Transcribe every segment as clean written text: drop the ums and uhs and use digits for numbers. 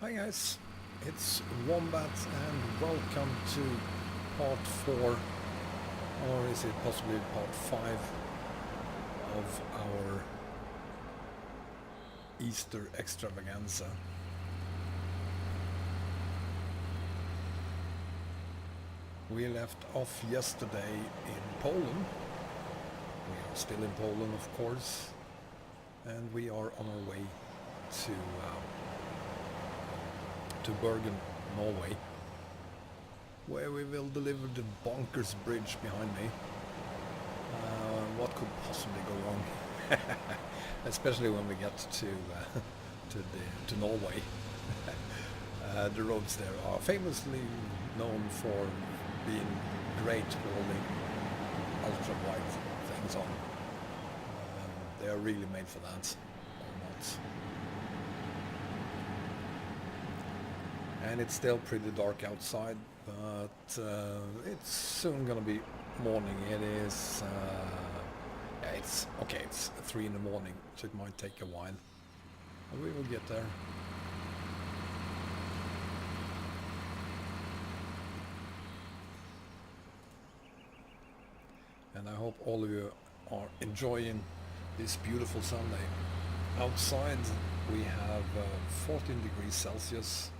Hi guys, it's Wombat and welcome to part 4, or is it possibly part 5 of our Easter extravaganza. We left off yesterday in Poland. We are still in Poland, of course, and we are on our way to Bergen, Norway, where we will deliver the bonkers bridge behind me. What could possibly go wrong? Especially when we get to Norway. The roads there are famously known for being great holding ultra wide things on. They are really made for that, or not. And it's still pretty dark outside, but it's soon gonna be morning. It is it's okay, it's 3 in the morning, so it might take a while, but we will get there. And I hope all of you are enjoying this beautiful Sunday. Outside we have 14 degrees Celsius.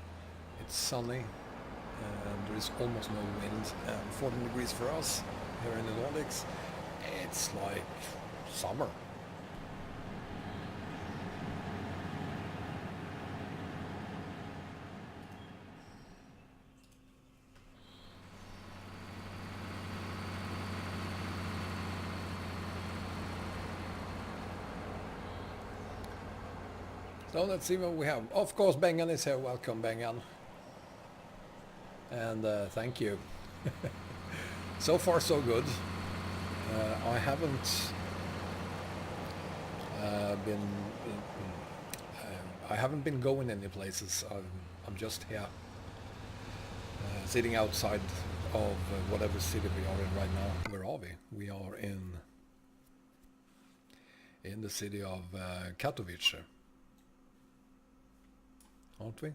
It's sunny and there is almost no wind, and 14 degrees for us here in the Nordics. It's like summer. So let's see what we have. Of course, Bergen is here. Welcome, Bergen. And thank you. So far so good. I haven't been going any places. I'm just here, sitting outside of whatever city we are in right now. Where are we? We are in the city of Katowice, aren't we?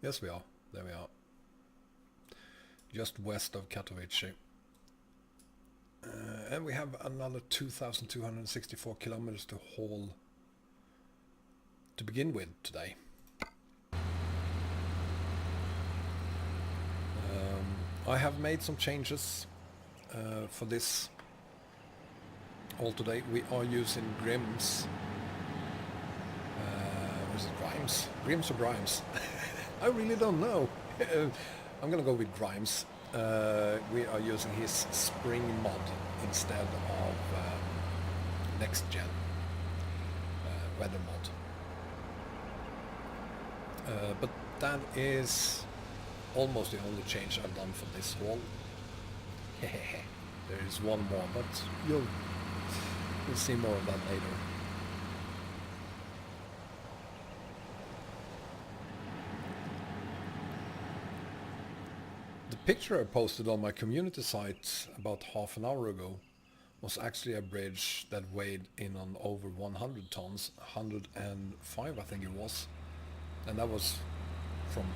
Yes, we are. There we are. Just west of Katowice. And we have another 2,264 kilometers to haul to begin with today. I have made some changes for this haul today. We are using Grimm's. Was it Grimes? Grimm's or Grimes? I really don't know. I'm gonna go with Grimes. We are using his spring mod instead of next gen weather mod. But that is almost the only change I've done for this haul. There is one more, but you'll see more of that later. The picture I posted on my community site about half an hour ago was actually a bridge that weighed in on over 100 tons, 105 I think it was, and that was from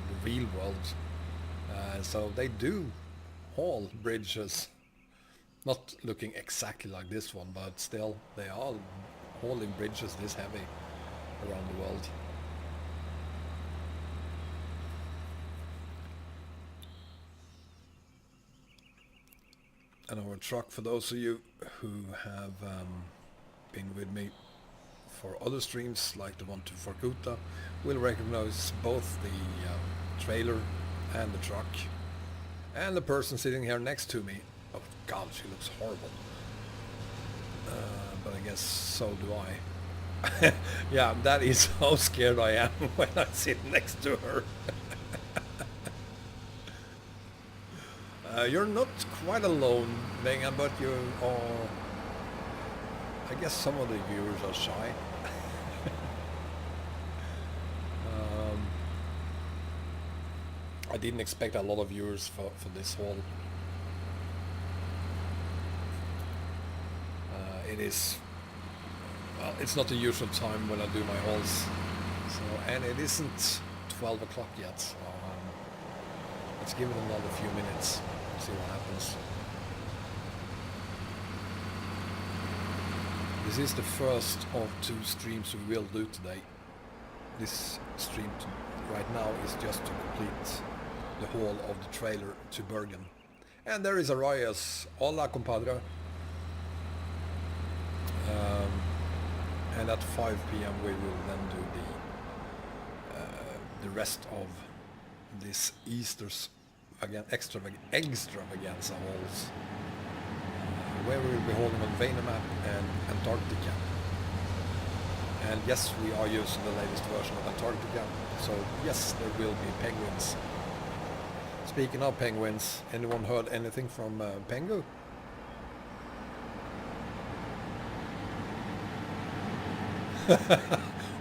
the real world. So they do haul bridges, not looking exactly like this one, but still they are hauling bridges this heavy around the world. And our truck, for those of you who have been with me for other streams like the one to Vorkuta, will recognize both the trailer and the truck, and the person sitting here next to me. Oh god, she looks horrible, but I guess so do I. Yeah, that is how scared I am when I sit next to her. You're not quite alone, Bergen, but you are... I guess some of the viewers are shy. I didn't expect a lot of viewers for this haul. It is... Well, it's not the usual time when I do my hauls, So, and it isn't 12 o'clock yet, so let's give it another few minutes, see what happens. This is the first of 2 streams we will do today. This stream right now is just to complete the haul of the trailer to Bergen. And there is Arias. Hola, compadre. And at 5 p.m. we will then do the rest of this Easter's extravaganza hauls, where we will be holding on Vanemap and Antarctica. And yes, we are using the latest version of Antarctica, so yes, there will be penguins. Speaking of penguins, anyone heard anything from Pengu?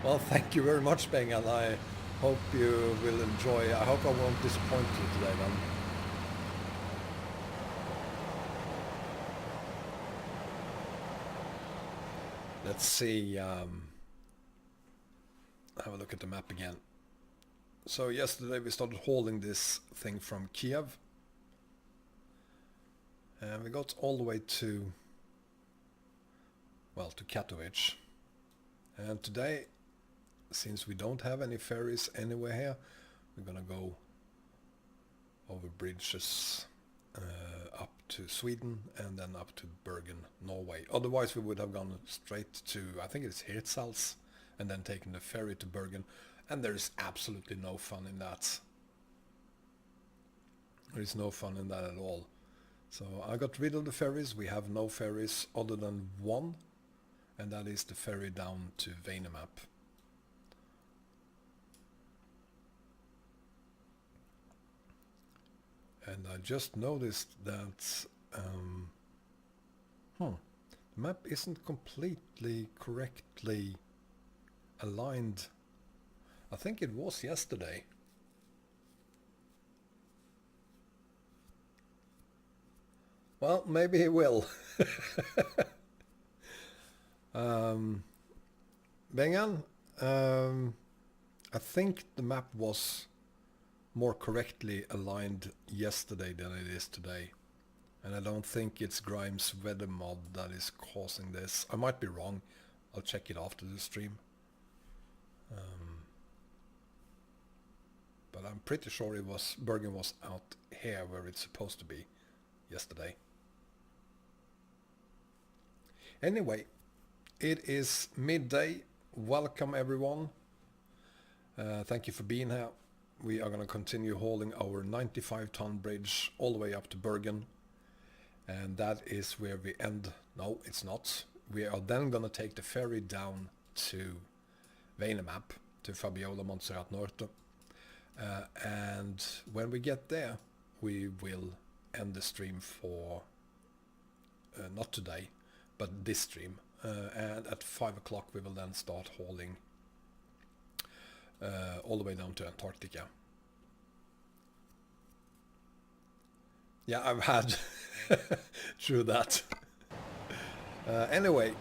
Well, thank you very much, Peng, and I hope you will enjoy. I hope I won't disappoint you today, then. Let's see. Have a look at the map again. So yesterday we started holding this thing from Kiev, and we got all the way to, well, to Katowice. And today, since we don't have any ferries anywhere here, we're gonna go over bridges up to Sweden and then up to Bergen, Norway. Otherwise we would have gone straight to, I think it's Hirtshals, and then taken the ferry to Bergen. And there is absolutely no fun in that. There is no fun in that at all. So I got rid of the ferries. We have no ferries other than one, and that is the ferry down to Vanemap. And I just noticed that the map isn't completely correctly aligned. I think it was yesterday. Well, maybe he will. Bergen, I think the map was more correctly aligned yesterday than it is today. And I don't think it's Grimes weather mod that is causing this. I might be wrong. I'll check it after the stream. But I'm pretty sure it was Bergen was out here where it's supposed to be yesterday. Anyway, it is midday. Welcome everyone. Thank you for being here. We are going to continue hauling our 95-ton bridge all the way up to Bergen. And that is where we end. No, it's not. We are then going to take the ferry down to Vanemap, to Fabiola Montserrat Norte. And when we get there, we will end the stream for, not today, but this stream. And at 5 o'clock we will then start hauling all the way down to Antarctica. Yeah, I've had through that. Anyway,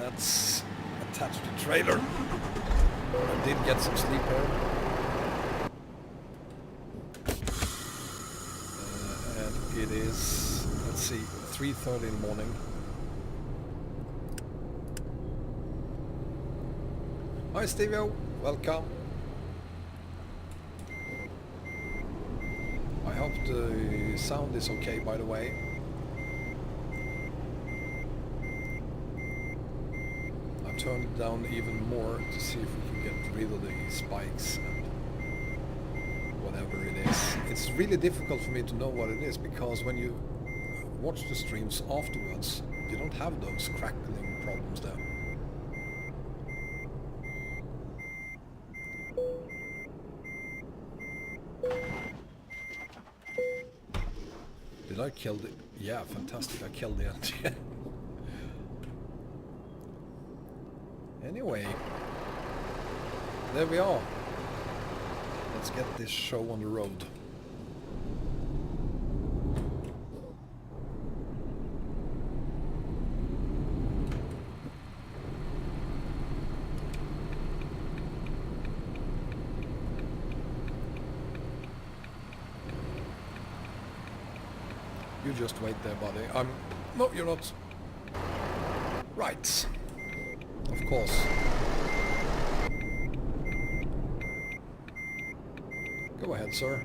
let's attach the trailer. I did get some sleep here. And it is, let's see, 3:30 in the morning. Hi Stevio, welcome. I hope the sound is okay, by the way. I've turned it down even more to see if we can get rid of the spikes and whatever it is. It's really difficult for me to know what it is, because when you watch the streams afterwards, you don't have those crackling problems there. Did I kill the... Yeah, fantastic, I killed the ant. Anyway, there we are. Let's get this show on the road. just wait there, buddy. No, you're not. Right. Of course. Go ahead, sir.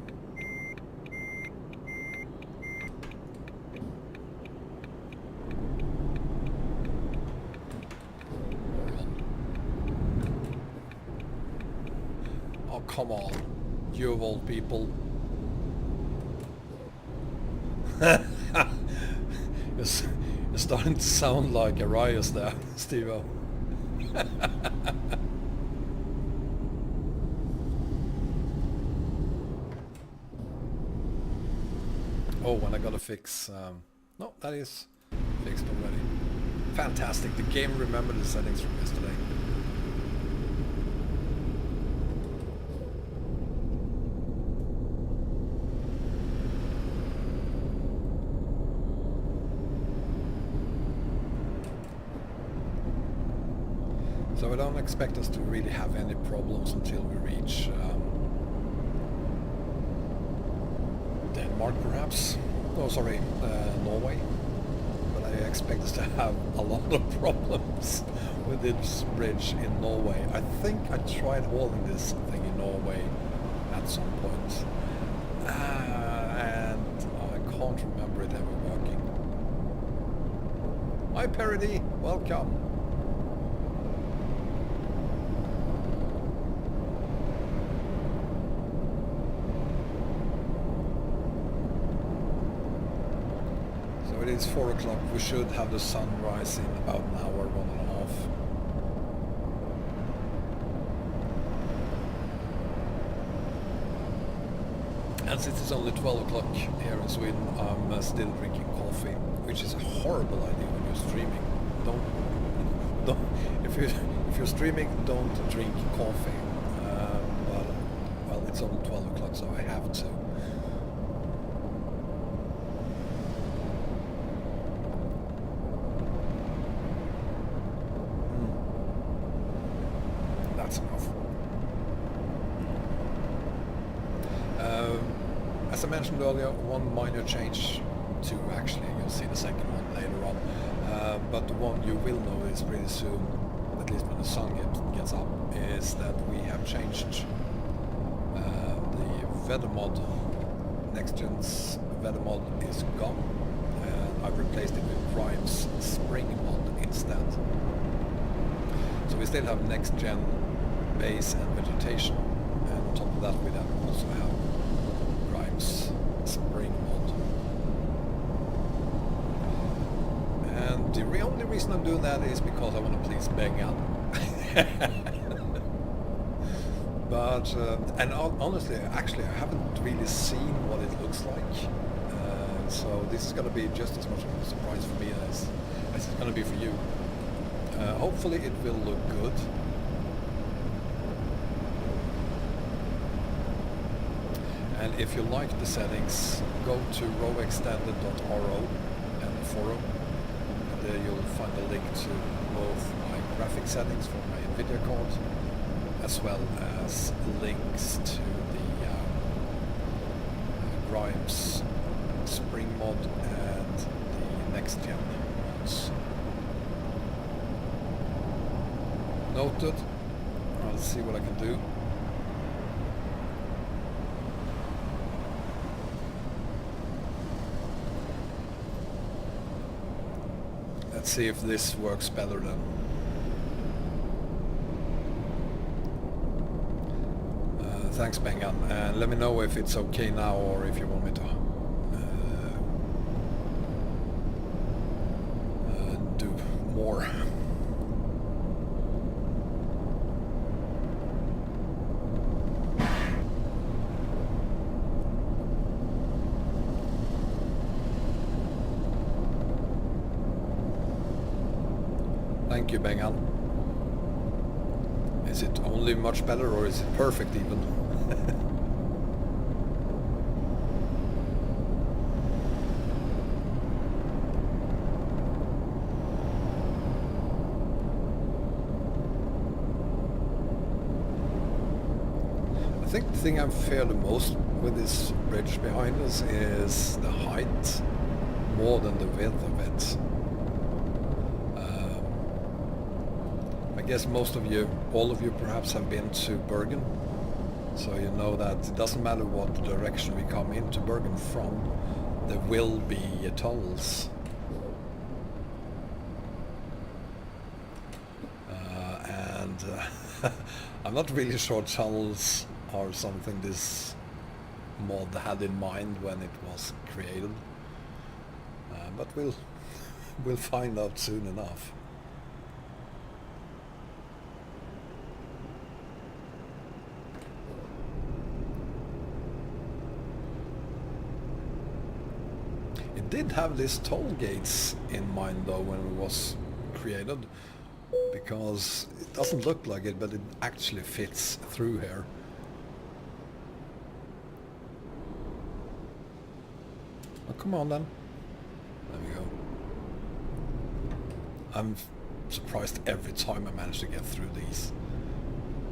Oh, come on. You of all people. You're starting to sound like Arias there, Steve-O. Oh, and I gotta fix... no, that is fixed already. Fantastic, the game remembered the settings from yesterday. So I don't expect us to really have any problems until we reach Denmark, perhaps. Oh, sorry, Norway. But I expect us to have a lot of problems with this bridge in Norway. I think I tried hauling this thing in Norway at some point. And I can't remember it ever working. Hi Parody, welcome. It's 4 o'clock. We should have the sunrise in about an hour, 1.5. And since it's only 12 o'clock here in Sweden, I'm still drinking coffee, which is a horrible idea when you're streaming. Don't if you're streaming, don't drink coffee. But well, it's only 12 o'clock, so I have to. As I mentioned earlier, one minor change, two actually, you'll see the second one later on, but the one you will notice pretty soon, at least when the sun gets up, is that we have changed the weather mod. Next gen's weather mod is gone, and I've replaced it with Grimes spring mod instead. So we still have next gen base and vegetation, and on top of that we then also have spring mod. And the only reason I'm doing that is because I want to please Bergen. But and honestly, actually I haven't really seen what it looks like, so this is going to be just as much of a surprise for me as it's going to be for you. Hopefully it will look good. And if you like the settings, go to rowextended.ro and the forum. And there you'll find a link to both my graphic settings for my NVIDIA card, as well as links to the Grimes Spring mod and the next gen mods. Noted. I'll see what I can do. Let's see if this works better then. Thanks, Bengan. And let me know if it's okay now or if you want me to do more. Thank you, Bengan. Is it only much better or is it perfect even? I think the thing I fear the most with this bridge behind us is the height. more than the width of it. I guess most of you, all of you perhaps have been to Bergen, so you know that it doesn't matter what direction we come into Bergen from, there will be tunnels. I'm not really sure tunnels are something this mod had in mind when it was created, but we'll find out soon enough. It did have these toll gates in mind though when it was created, because it doesn't look like it, but it actually fits through here. Oh, come on then. There we go. I'm surprised every time I manage to get through these.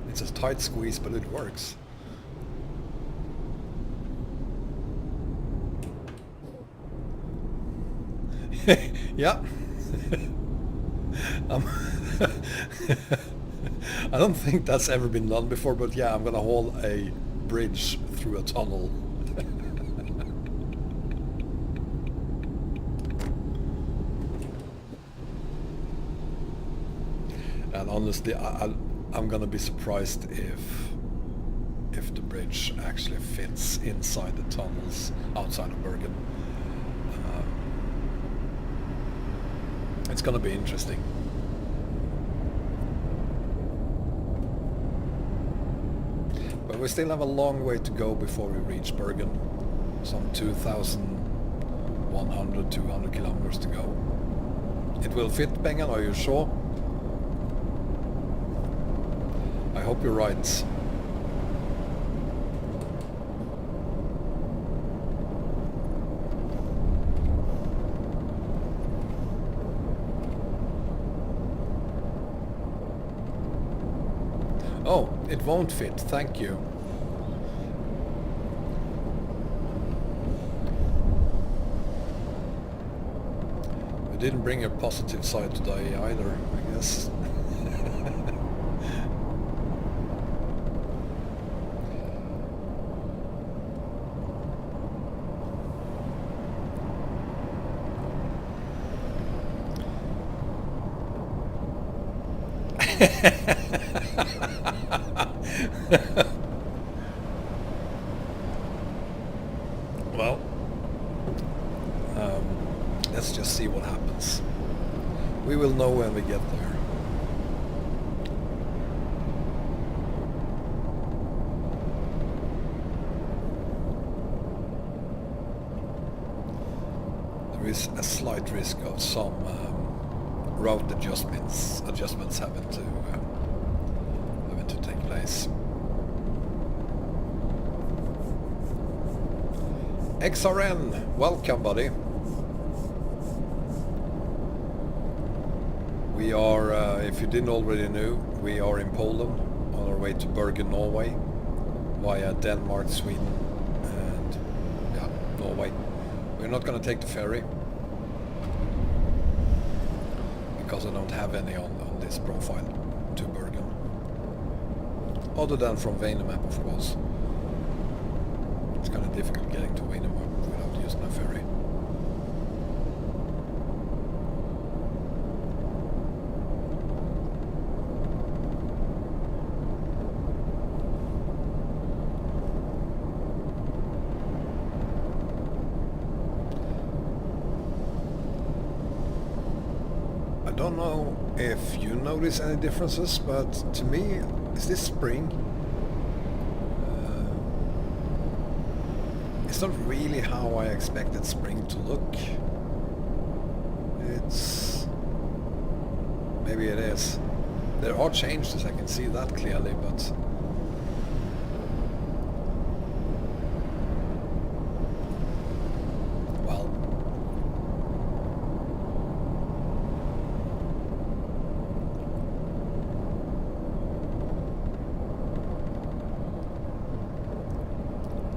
It's a tight squeeze, but it works. Yeah. I don't think that's ever been done before, but yeah, I'm gonna haul a bridge through a tunnel. And honestly, I'm gonna be surprised if the bridge actually fits inside the tunnels outside of Bergen. It's gonna be interesting. But we still have a long way to go before we reach Bergen. Some 2,100, 200 kilometers to go. It will fit, Bengen, are you sure? I hope you're right. Oh, it won't fit, thank you. We didn't bring a positive side today either, I guess. Well, let's just see what happens. We will know when we get there. There is a slight risk of some route adjustments having to take place. XRN, welcome buddy. We are, if you didn't already know, we are in Poland on our way to Bergen, Norway, via Denmark, Sweden and yeah, Norway. We're not going to take the ferry because I don't have any on this profile to Bergen, other than from Vanemap of course. It's kind of difficult getting to Vanemap without using a ferry. I don't know if you notice any differences, but to me, is this spring? It's not really how I expected spring to look. It's... maybe it is. There are changes, I can see that clearly, but... well...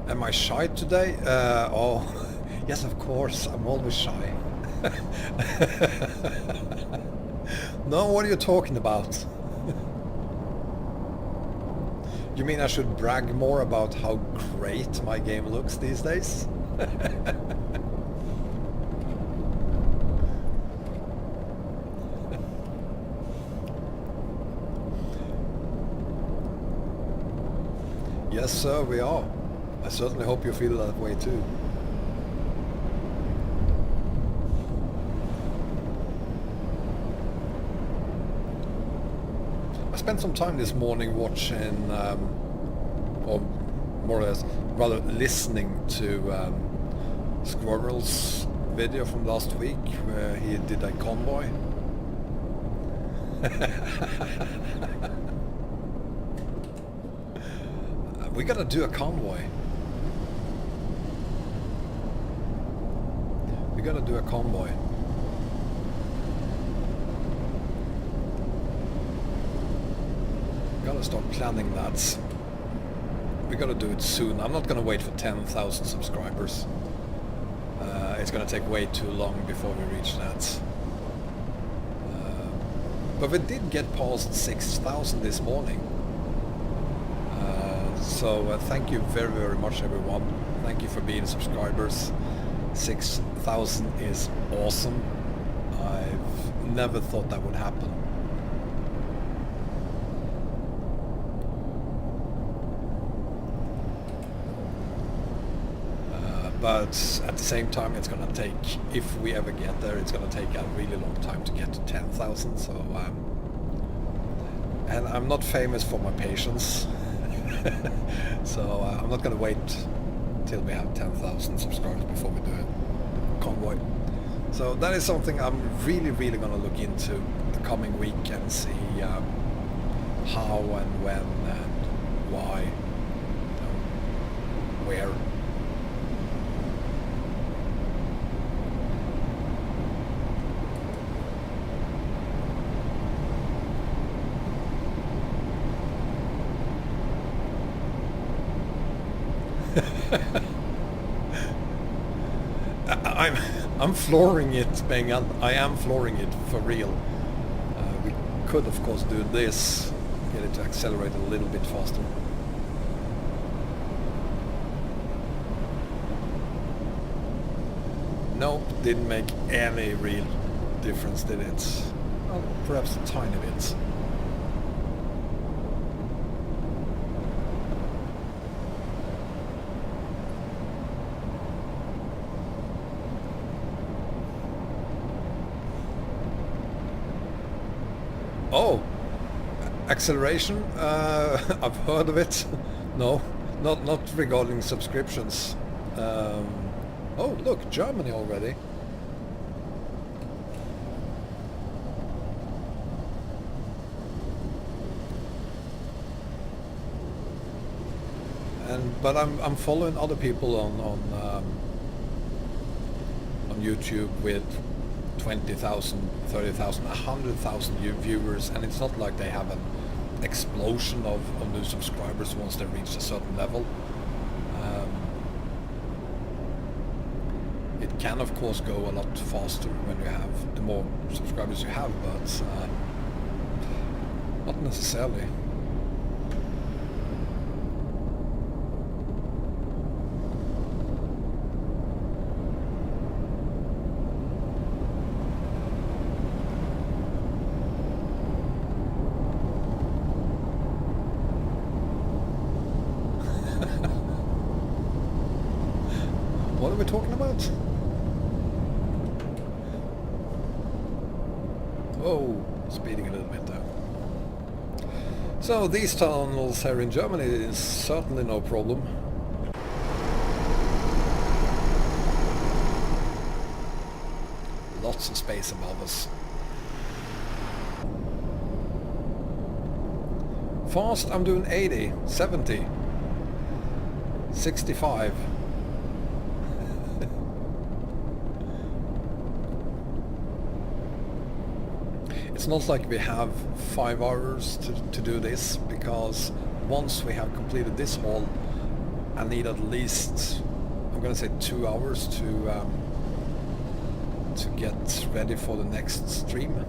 Am I shy today? Oh, yes, of course, I'm always shy. No, what are you talking about? You mean I should brag more about how great my game looks these days? Yes, sir, we are. I certainly hope you feel that way too. I spent some time this morning watching, or more or less, rather listening to Squirrel's video from last week where he did a convoy. We gotta do a convoy. We gotta do a convoy. Gotta start planning that. We gotta do it soon. I'm not gonna wait for 10,000 subscribers. It's gonna take way too long before we reach that. But we did get past 6,000 this morning. So thank you very, very much, everyone. Thank you for being subscribers. 6,000 is awesome. I've never thought that would happen. But at the same time, it's gonna take, if we ever get there, it's gonna take a really long time to get to 10,000. So, and I'm not famous for my patience. So I'm not gonna wait till we have 10,000 subscribers before we do a convoy. So that is something I'm really, really gonna look into the coming week and see how and when and why, where. I'm flooring it, Bengan. I am flooring it for real. We could, of course, do this, get it to accelerate a little bit faster. Nope, didn't make any real difference, did it? Well, perhaps a tiny bit. Oh, acceleration? I've heard of it. No, not regarding subscriptions. Oh, look, Germany already. But I'm following other people on YouTube with 20,000, 30,000, 100,000 viewers, and it's not like they have an explosion of new subscribers once they reach a certain level. It can, of course, go a lot faster when you have the more subscribers you have, but not necessarily. What are we talking about? Oh, speeding a little bit there. So these tunnels here in Germany is certainly no problem. Lots of space above us. Fast, I'm doing 80, 70, 65. It's not like we have 5 hours to do this, because once we have completed this haul, I need at least, I'm gonna say 2 hours to to get ready for the next stream.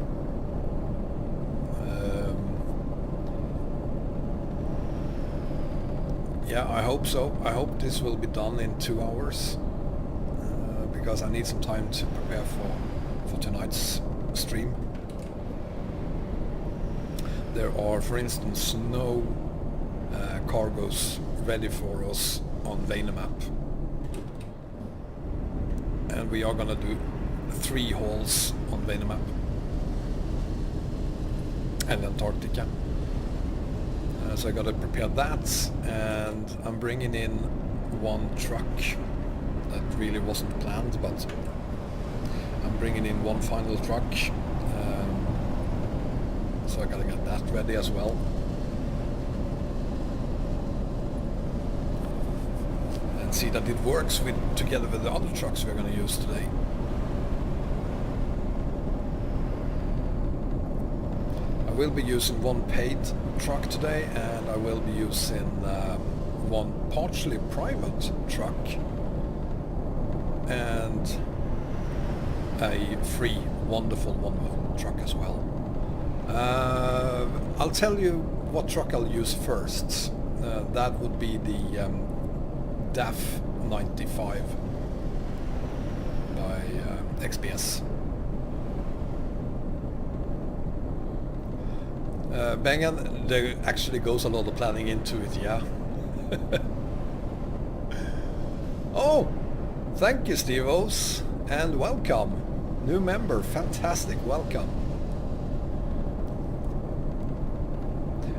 Yeah, I hope so. I hope this will be done in 2 hours, because I need some time to prepare for tonight's stream. There are, for instance, no cargoes ready for us on Vanemap, and we are gonna do 3 hauls on Vanemap and Antarctica. So I gotta prepare that, and I'm bringing in 1 truck that really wasn't planned, but I'm bringing in 1 final truck, so I gotta get that ready as well. And see that it works together with the other trucks we're gonna use today. I will be using 1 paid truck today, and I will be using 1 partially private truck and a free wonderful truck as well. I'll tell you what truck I'll use first. That would be the DAF 95 by XPS. Bergen, there actually goes a lot of planning into it, yeah. Oh, thank you, Steve-Os, and welcome. New member, fantastic, welcome.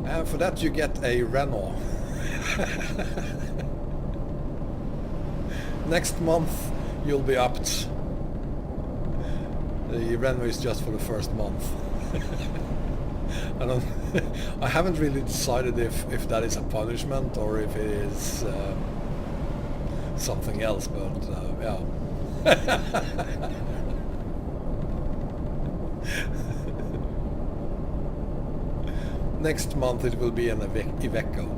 And for that you get a Renault. Next month you'll be upped. The Renault is just for the first month. I haven't really decided if that is a punishment or if it is something else, but yeah. Next month it will be an Iveco.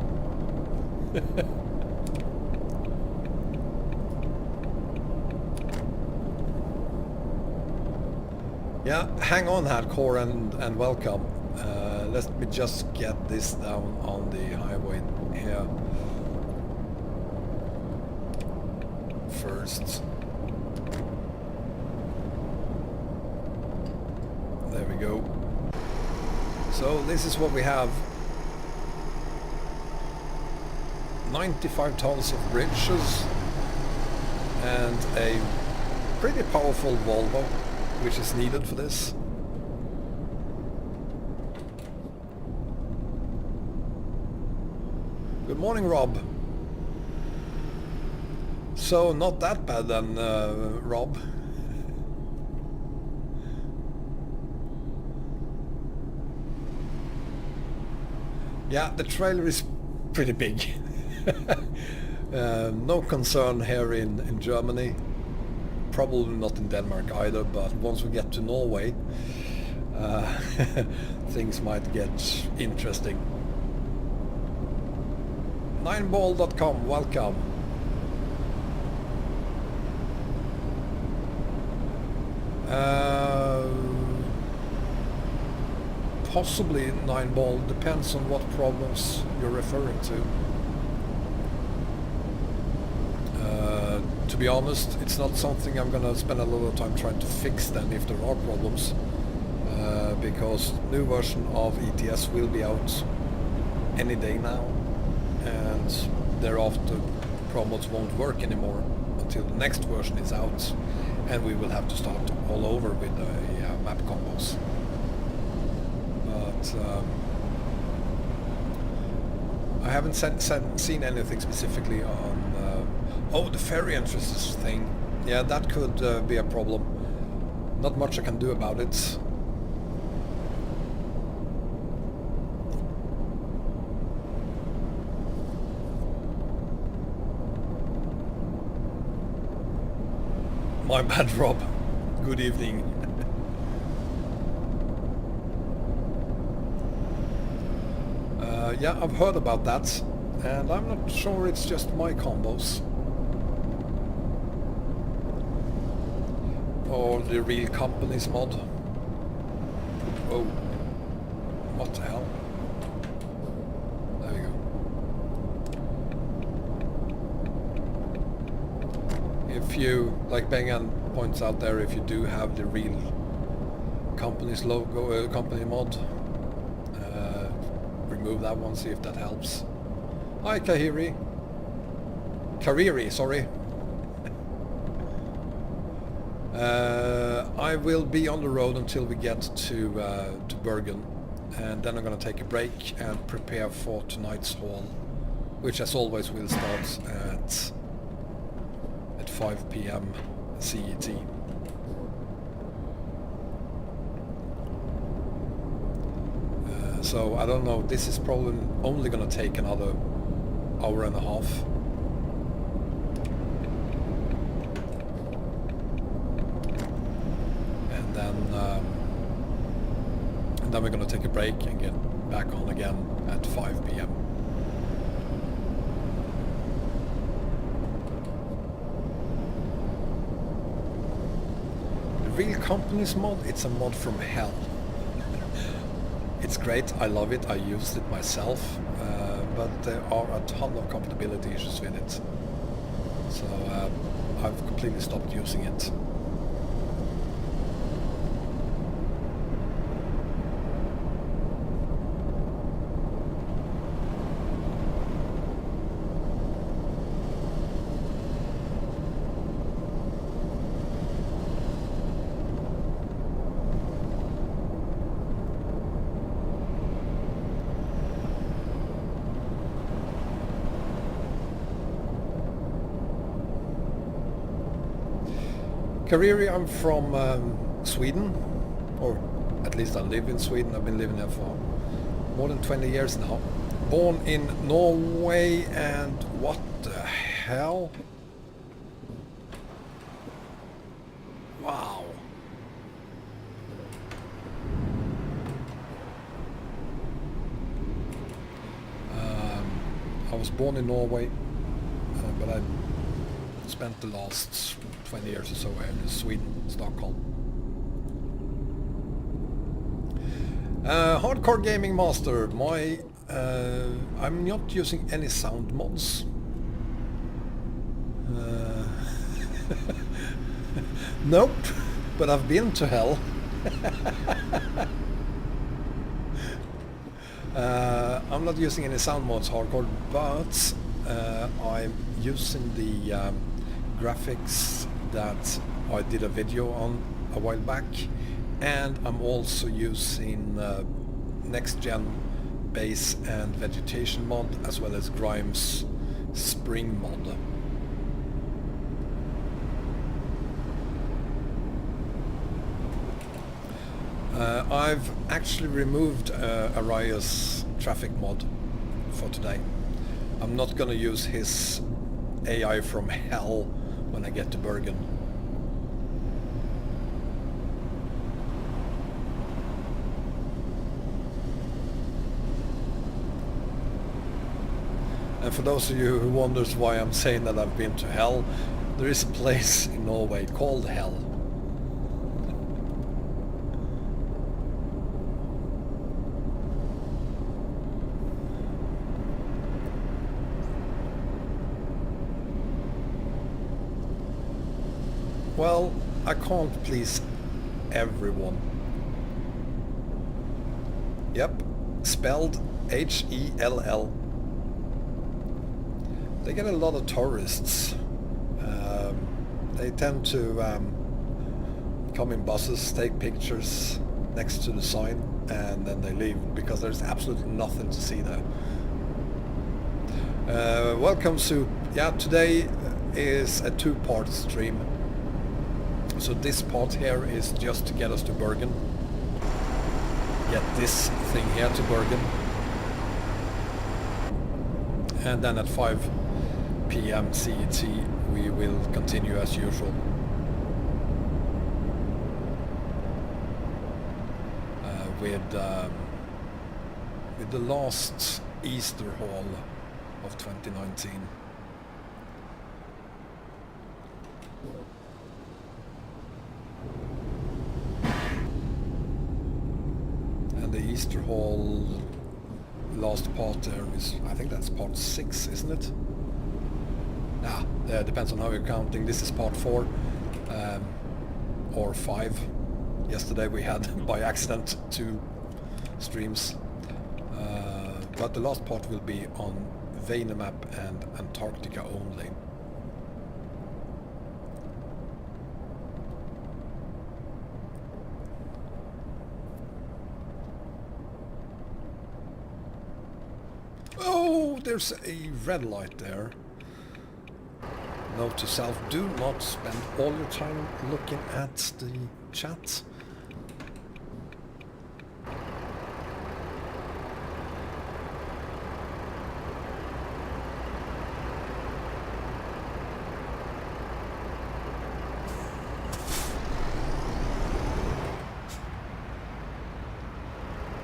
Yeah, hang on hardcore and welcome. Let me just get this down on the highway here first. There we go. So this is what we have. 95 tons of bridges and a pretty powerful Volvo, which is needed for this. Good morning, Rob. So not that bad then, Rob. Yeah, the trailer is pretty big. No concern here in Germany. Probably not in Denmark either, but once we get to Norway, things might get interesting. 9ball.com, welcome. Possibly 9ball, depends on what problems you're referring to. To be honest, it's not something I'm gonna spend a lot of time trying to fix then if there are problems, because new version of ETS will be out any day now, and thereafter promos won't work anymore until the next version is out, and we will have to start all over with the map combos. But I haven't seen anything specifically on oh, the ferry entrances thing. Yeah, that could be a problem. Not much I can do about it. My bad, Rob. Good evening. Yeah, I've heard about that, and I'm not sure it's just my combos. or the real companies mod. Oh, what the hell? There we go. If you, like Bergen points out there, if you do have the real company's logo, company mod, remove that one, see if that helps. Hi Kahiri. Kariri, sorry. I will be on the road until we get to Bergen, and then I'm gonna take a break and prepare for tonight's haul, which as always will start at 5 p.m. CET. So I don't know, this is probably only gonna take another hour and a half. And then we're gonna take a break and get back on again at 5 p.m. The real companies mod, it's a mod from hell. It's great, I love it, I used it myself, but there are a ton of compatibility issues with it. So I've completely stopped using it. Kariri, I'm from Sweden, or at least I live in Sweden. I've been living there for more than 20 years now. Born in Norway, and what the hell? Wow. I was born in Norway, but I spent the last 20 years or so in Sweden, Stockholm. Hardcore Gaming Master, I'm not using any sound mods. Nope, but I've been to hell. I'm not using any sound mods hardcore, but I'm using the graphics that I did a video on a while back, and I'm also using next gen base and vegetation mod, as well as Grimes spring mod. I've actually removed Arias traffic mod for today. I'm not gonna use his AI from hell when I get to Bergen. And for those of you who wonders why I'm saying that I've been to hell, there is a place in Norway called Hell. Well, I can't please everyone. Yep, spelled H-E-L-L. They get a lot of tourists. They tend to come in buses, take pictures next to the sign, and then they leave because there's absolutely nothing to see there. Welcome to, yeah, today is a two-part stream. So this part here is just to get us to Bergen. Get this thing here to Bergen. And then at 5 p.m. CET we will continue as usual. With the last Easter haul of 2019. the Easter Hall last part there is, I think that's part 6, isn't it? Depends on how you're counting. This is part 4 or 5. Yesterday we had by accident 2 streams, but the last part will be on Vanemap and Antarctica only. Oh, there's a red light there. Note to self, do not spend all your time looking at the chat.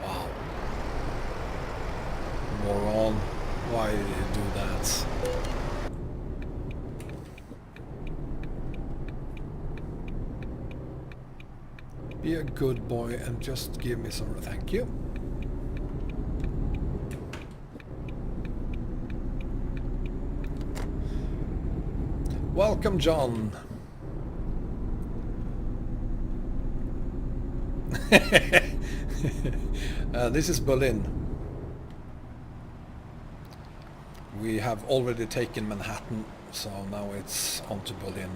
Wow. Moron. Why did you do that? Be a good boy and just give me some... Thank you. Welcome, John. This is Berlin. We have already taken Manhattan, so now it's on to Berlin.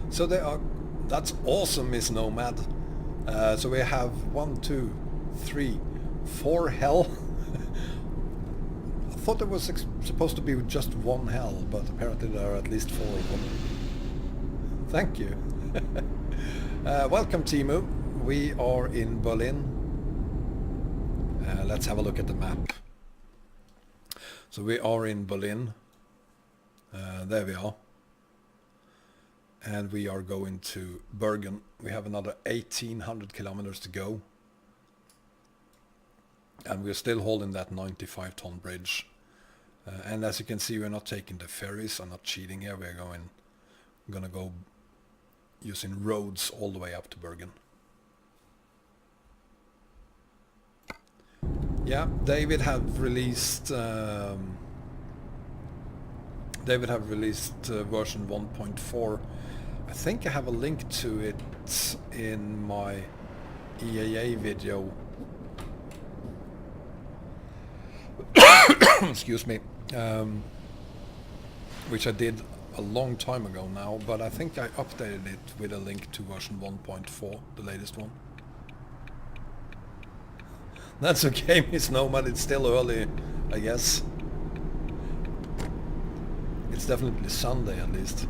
So they are, that's awesome, Miss Nomad. So we have 1, 2, 3, 4 hell. I thought there was supposed to be just 1 hell, but apparently there are at least 4 of them. Thank you. Welcome, Timu. We are in Berlin. Let's have a look at the map. So we are in Berlin. There we are. And we are going to Bergen. We have another 1800 kilometers to go. And we're still holding that 95-ton bridge. And as you can see, we're not taking the ferries. I'm not cheating here. We're gonna go using roads all the way up to Bergen. Yeah, David have released version 1.4. I think I have a link to it in my EAA video. Excuse me. Which I did a long time ago now, but I think I updated it with a link to version 1.4, the latest one. That's okay, Miss Nomad, it's still early, I guess. It's definitely Sunday at least.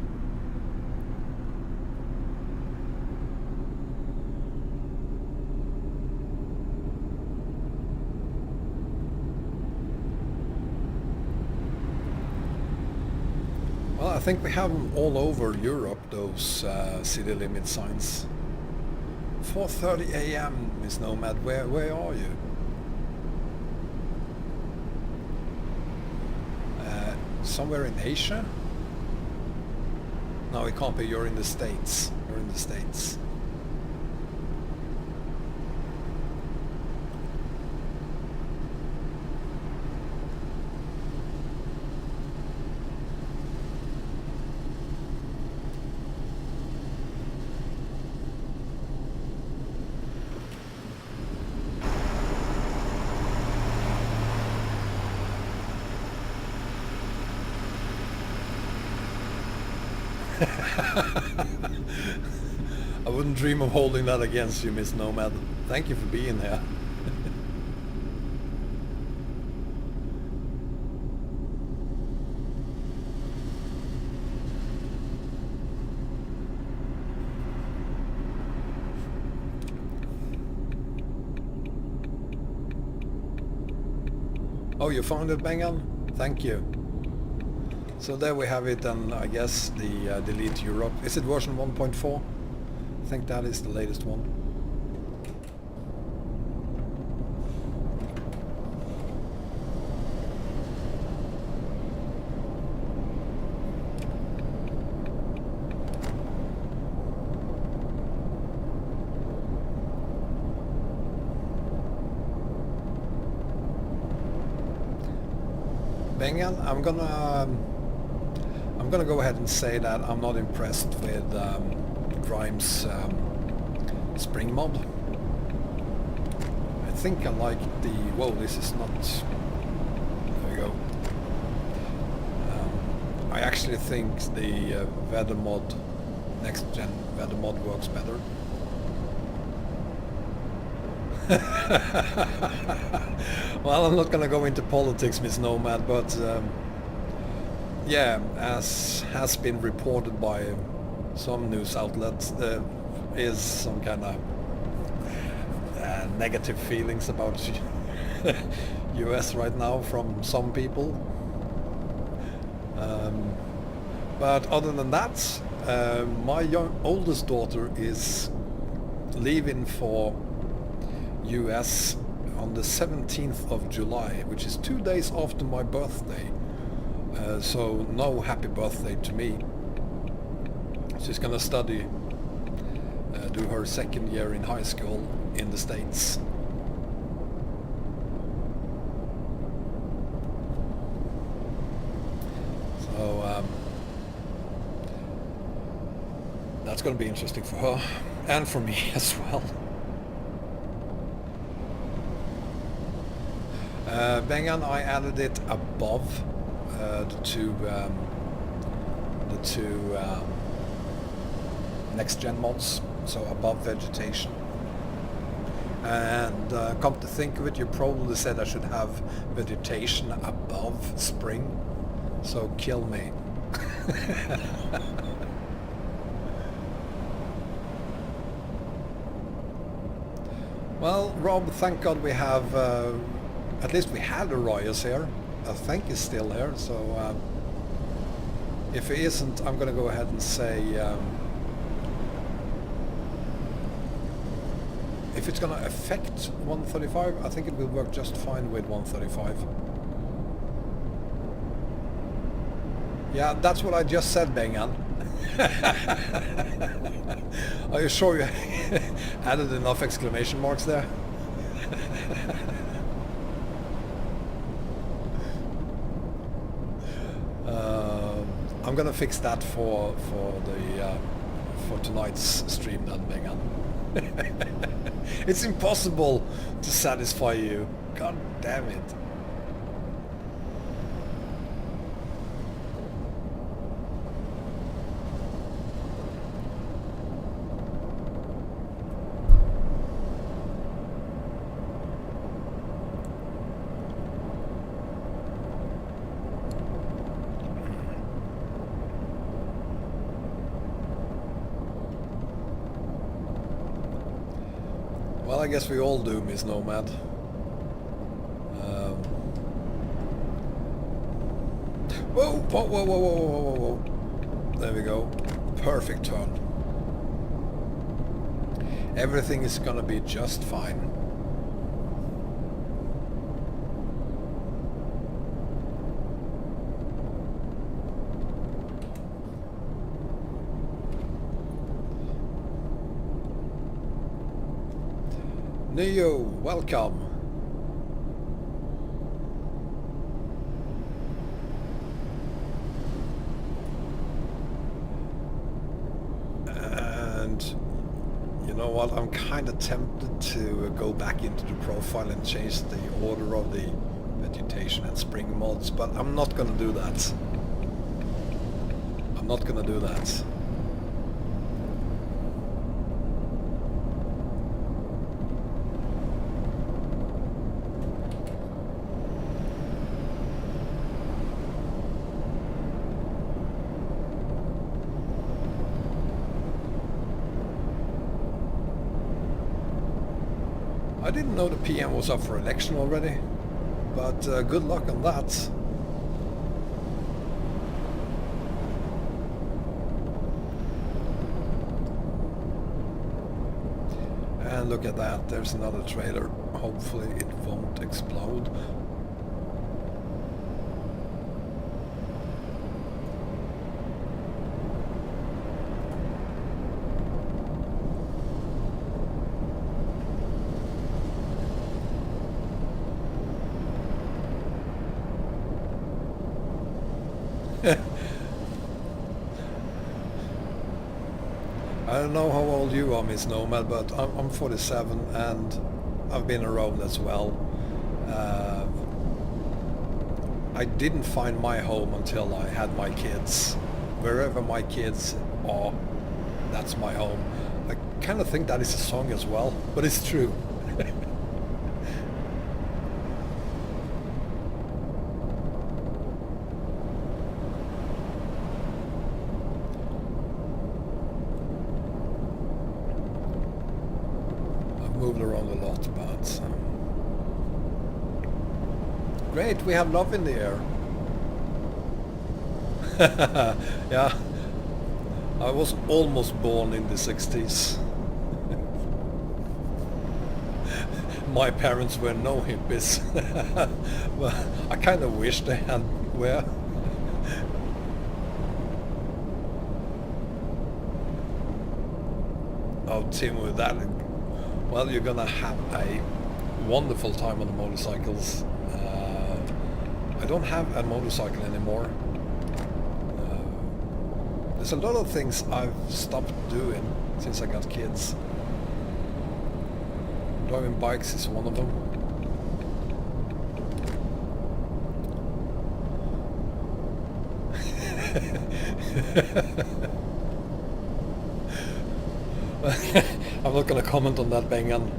Well, I think we have them all over Europe, those city limit signs. 4:30 a.m. Miss Nomad, where are you? Somewhere in Asia? No, it can't be. You're in the States. You're in the States. I wouldn't dream of holding that against you, Miss Nomad. Thank you for being here. Oh, you found it, Bengal? Thank you. So there we have it, and I guess the Delete Europe. Is it version 1.4? I think that is the latest one. Bergen, I'm gonna go ahead and say that I'm not impressed with Grime's spring mod. I think I like the... Whoa, this is not... There we go. I actually think the weather mod, next gen weather mod works better. Well, I'm not gonna go into politics, Miss Nomad, but yeah, as has been reported by some news outlets, there is some kind of negative feelings about US right now from some people. But other than that, my oldest daughter is leaving for US on the 17th of July, which is 2 days after my birthday. So no happy birthday to me. She's gonna study, do her second year in high school in the States. So that's gonna be interesting for her and for me as well. Bergen, I added it above the two next gen mods, so above vegetation. And come to think of it, you probably said I should have vegetation above spring, so kill me. Well, Rob, thank God we have at least we had Arias here. I think he's still here, so if he isn't, I'm gonna go ahead and say if it's gonna affect 135, I think it will work just fine with 135. Yeah, that's what I just said, Bergen. Are you sure you added enough exclamation marks there? I'm gonna fix that for tonight's stream then, Bergen. It's impossible to satisfy you. God damn it. Well, I guess we all do, Miss Nomad. Whoa, whoa, whoa, whoa, whoa, whoa, whoa, whoa. There we go. Perfect turn. Everything is gonna be just fine. Neo, welcome. And you know what, I'm kind of tempted to go back into the profile and change the order of the vegetation and spring mods, but I'm not gonna do that. I'm not gonna do that. I didn't know the PM was up for election already, but good luck on that. And look at that, there's another trailer. Hopefully it won't explode. I don't know how old you are, Miss Nomad, but I'm 47 and I've been around as well. I didn't find my home until I had my kids. Wherever my kids are, that's my home. I kind of think that is a song as well, but it's true. Moved around a lot, but great, we have love in the air. Yeah, I was almost born in the 60s. My parents were no hippies. Well, I kind of wish they were. Oh, Tim, with that, well, you're gonna have a wonderful time on the motorcycles. I don't have a motorcycle anymore. There's a lot of things I've stopped doing since I got kids. Driving bikes is one of them. I'm not going to comment on that, Bergen.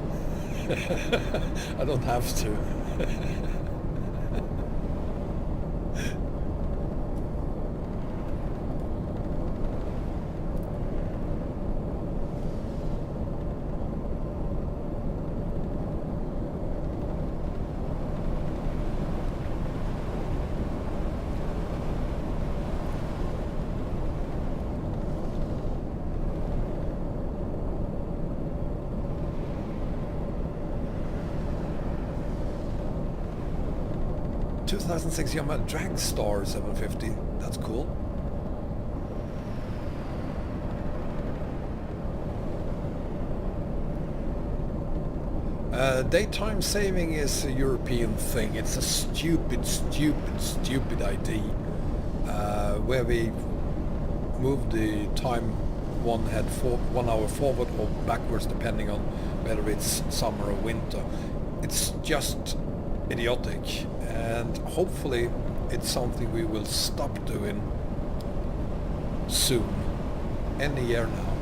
I don't have to. 2006 Yamaha Dragstar 750. That's cool. Daytime saving is a European thing. It's a stupid idea where we move the time 1 hour forward or backwards depending on whether it's summer or winter. It's just idiotic, and hopefully it's something we will stop doing soon, any year now.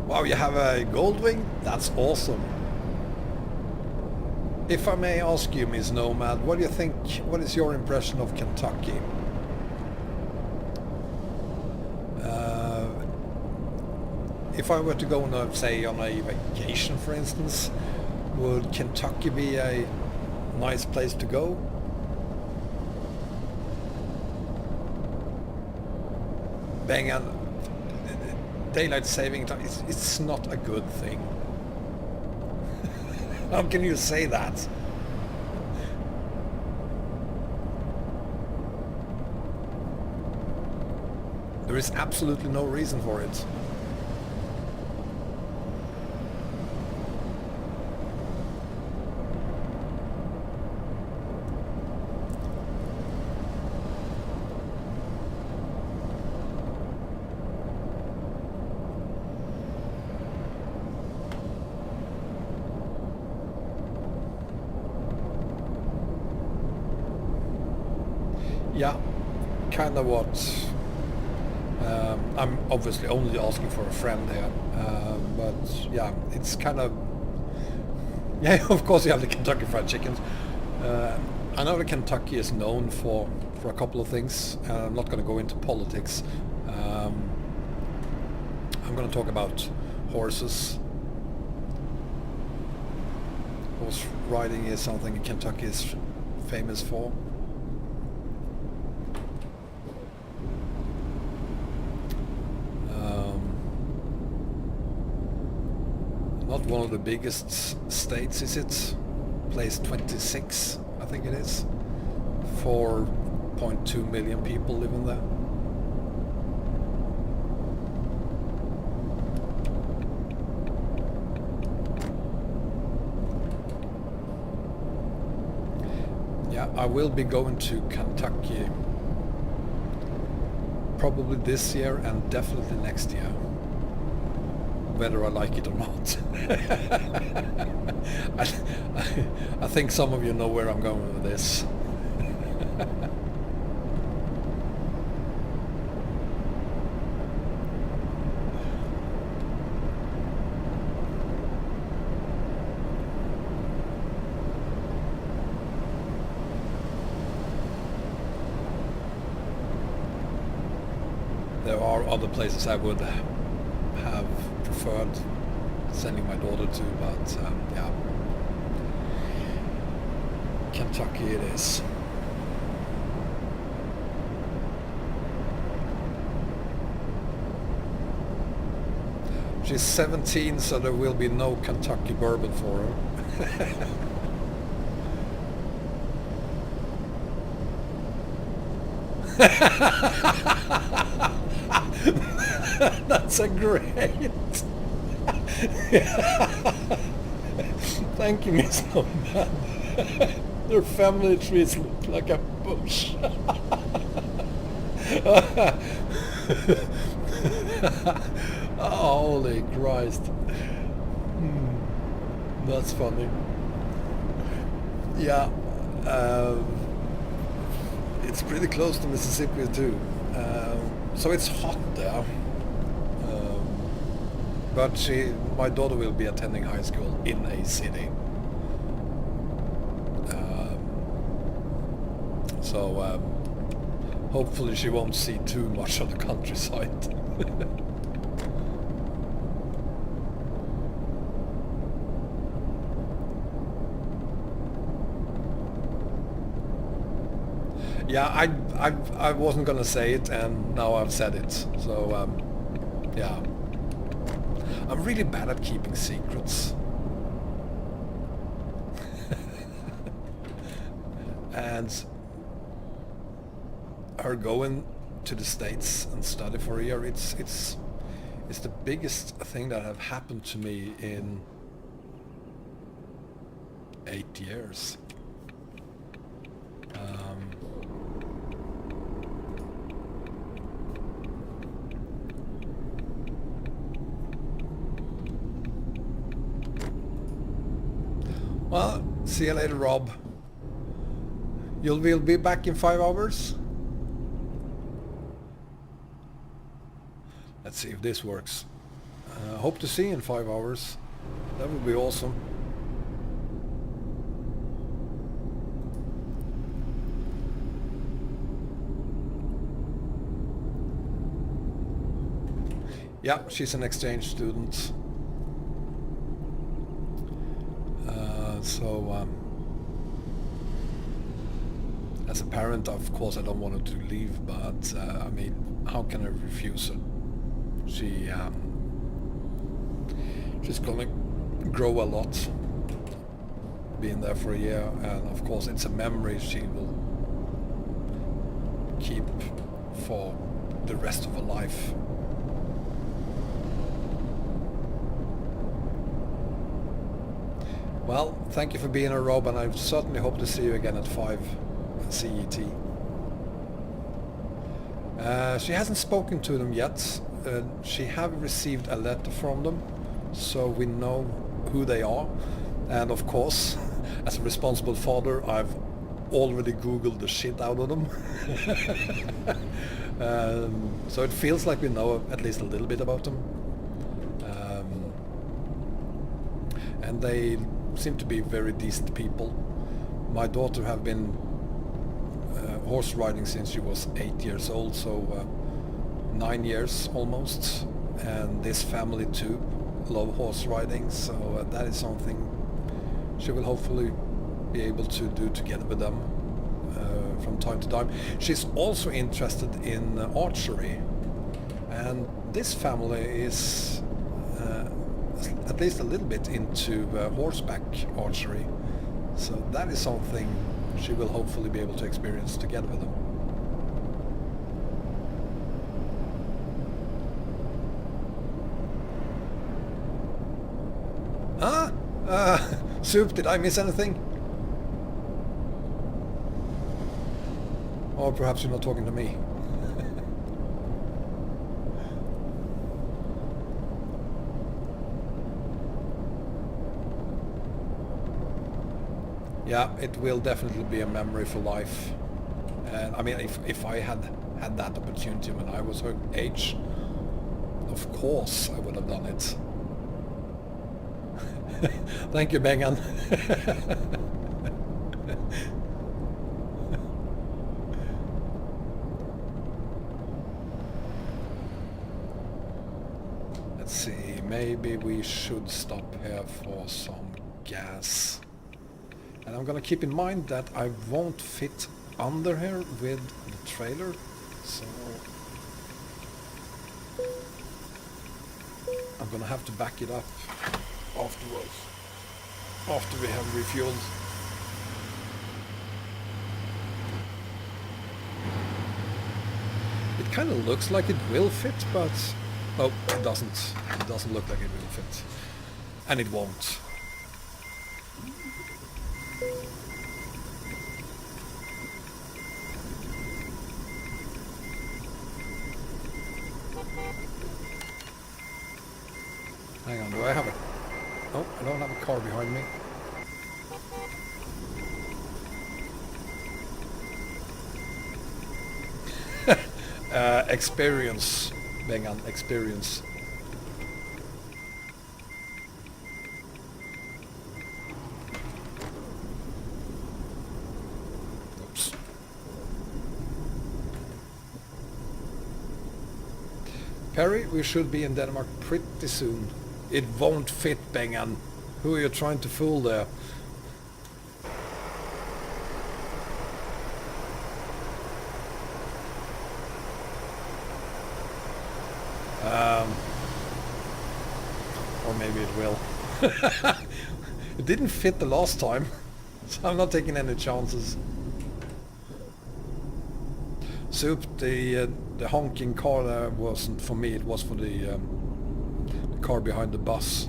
Wow, you have a Goldwing? That's awesome. If I may ask you, Ms. Nomad, what do you think, what is your impression of Kentucky? If I were to go on say on a vacation, for instance, would Kentucky be a nice place to go? Bergen, daylight saving time, it's not a good thing. How can you say that? There is absolutely no reason for it. Yeah, kind of what. I'm obviously only asking for a friend here, but yeah, it's kind of. Yeah, of course you have the Kentucky Fried Chickens. I know that Kentucky is known for a couple of things. I'm not going to go into politics. I'm going to talk about horses. Horse riding is something Kentucky is famous for. one of the biggest states, is it? Place 26, I think it is. 4.2 million people living there. Yeah, I will be going to Kentucky probably this year and definitely next year, whether I like it or not. I think some of you know where I'm going with this. There are other places I would have preferred sending my daughter to, but yeah, Kentucky it is. She's 17, so there will be no Kentucky bourbon for her. That's a great. Thank you, Miss Nomad. Their family trees look like a bush. Oh, holy Christ. That's funny. Yeah. It's pretty close to Mississippi too. So it's hot there. But my daughter will be attending high school in a city. So hopefully she won't see too much of the countryside. Yeah, I wasn't gonna say it, and now I've said it. So yeah, I'm really bad at keeping secrets. And her going to the States and study for a year, it's the biggest thing that have happened to me in 8 years. Well, see you later, Rob. We'll be back in 5 hours. Let's see if this works. Hope to see you in 5 hours. That would be awesome. Yeah, she's an exchange student. So as a parent, of course, I don't want her to leave, but I mean, how can I refuse her? She's gonna grow a lot being there for a year, and of course it's a memory she will keep for the rest of her life. Well, thank you for being here, Rob, and I certainly hope to see you again at 5 CET. She hasn't spoken to them yet. She have received a letter from them, so we know who they are. And of course, as a responsible father, I've already Googled the shit out of them. So it feels like we know at least a little bit about them. And they seem to be very decent people. My daughter have been horse riding since she was 8 years old, so 9 years almost. And this family too love horse riding, so that is something she will hopefully be able to do together with them from time to time. She's also interested in archery, and this family is at least a little bit into horseback archery. So that is something she will hopefully be able to experience together with them. Huh? Soup, did I miss anything? Or perhaps you're not talking to me. Yeah, it will definitely be a memory for life. And I mean, if I had that opportunity when I was her age, of course I would have done it. Thank you, Bergen. Let's see, maybe we should stop here for some gas. And I'm gonna keep in mind that I won't fit under here with the trailer, so I'm gonna have to back it up afterwards, after we have refueled. It kind of looks like it will fit, but oh, it doesn't. It doesn't look like it will fit, and it won't. Hang on, do I have a... Oh, I don't have a car behind me. Experience, Bergen, experience. Oops. Perry, we should be in Denmark pretty soon. It won't fit, Bergen. Who are you trying to fool there? Or maybe it will. It didn't fit the last time, so I'm not taking any chances. Soup, the honking car there wasn't for me, it was for the car behind the bus.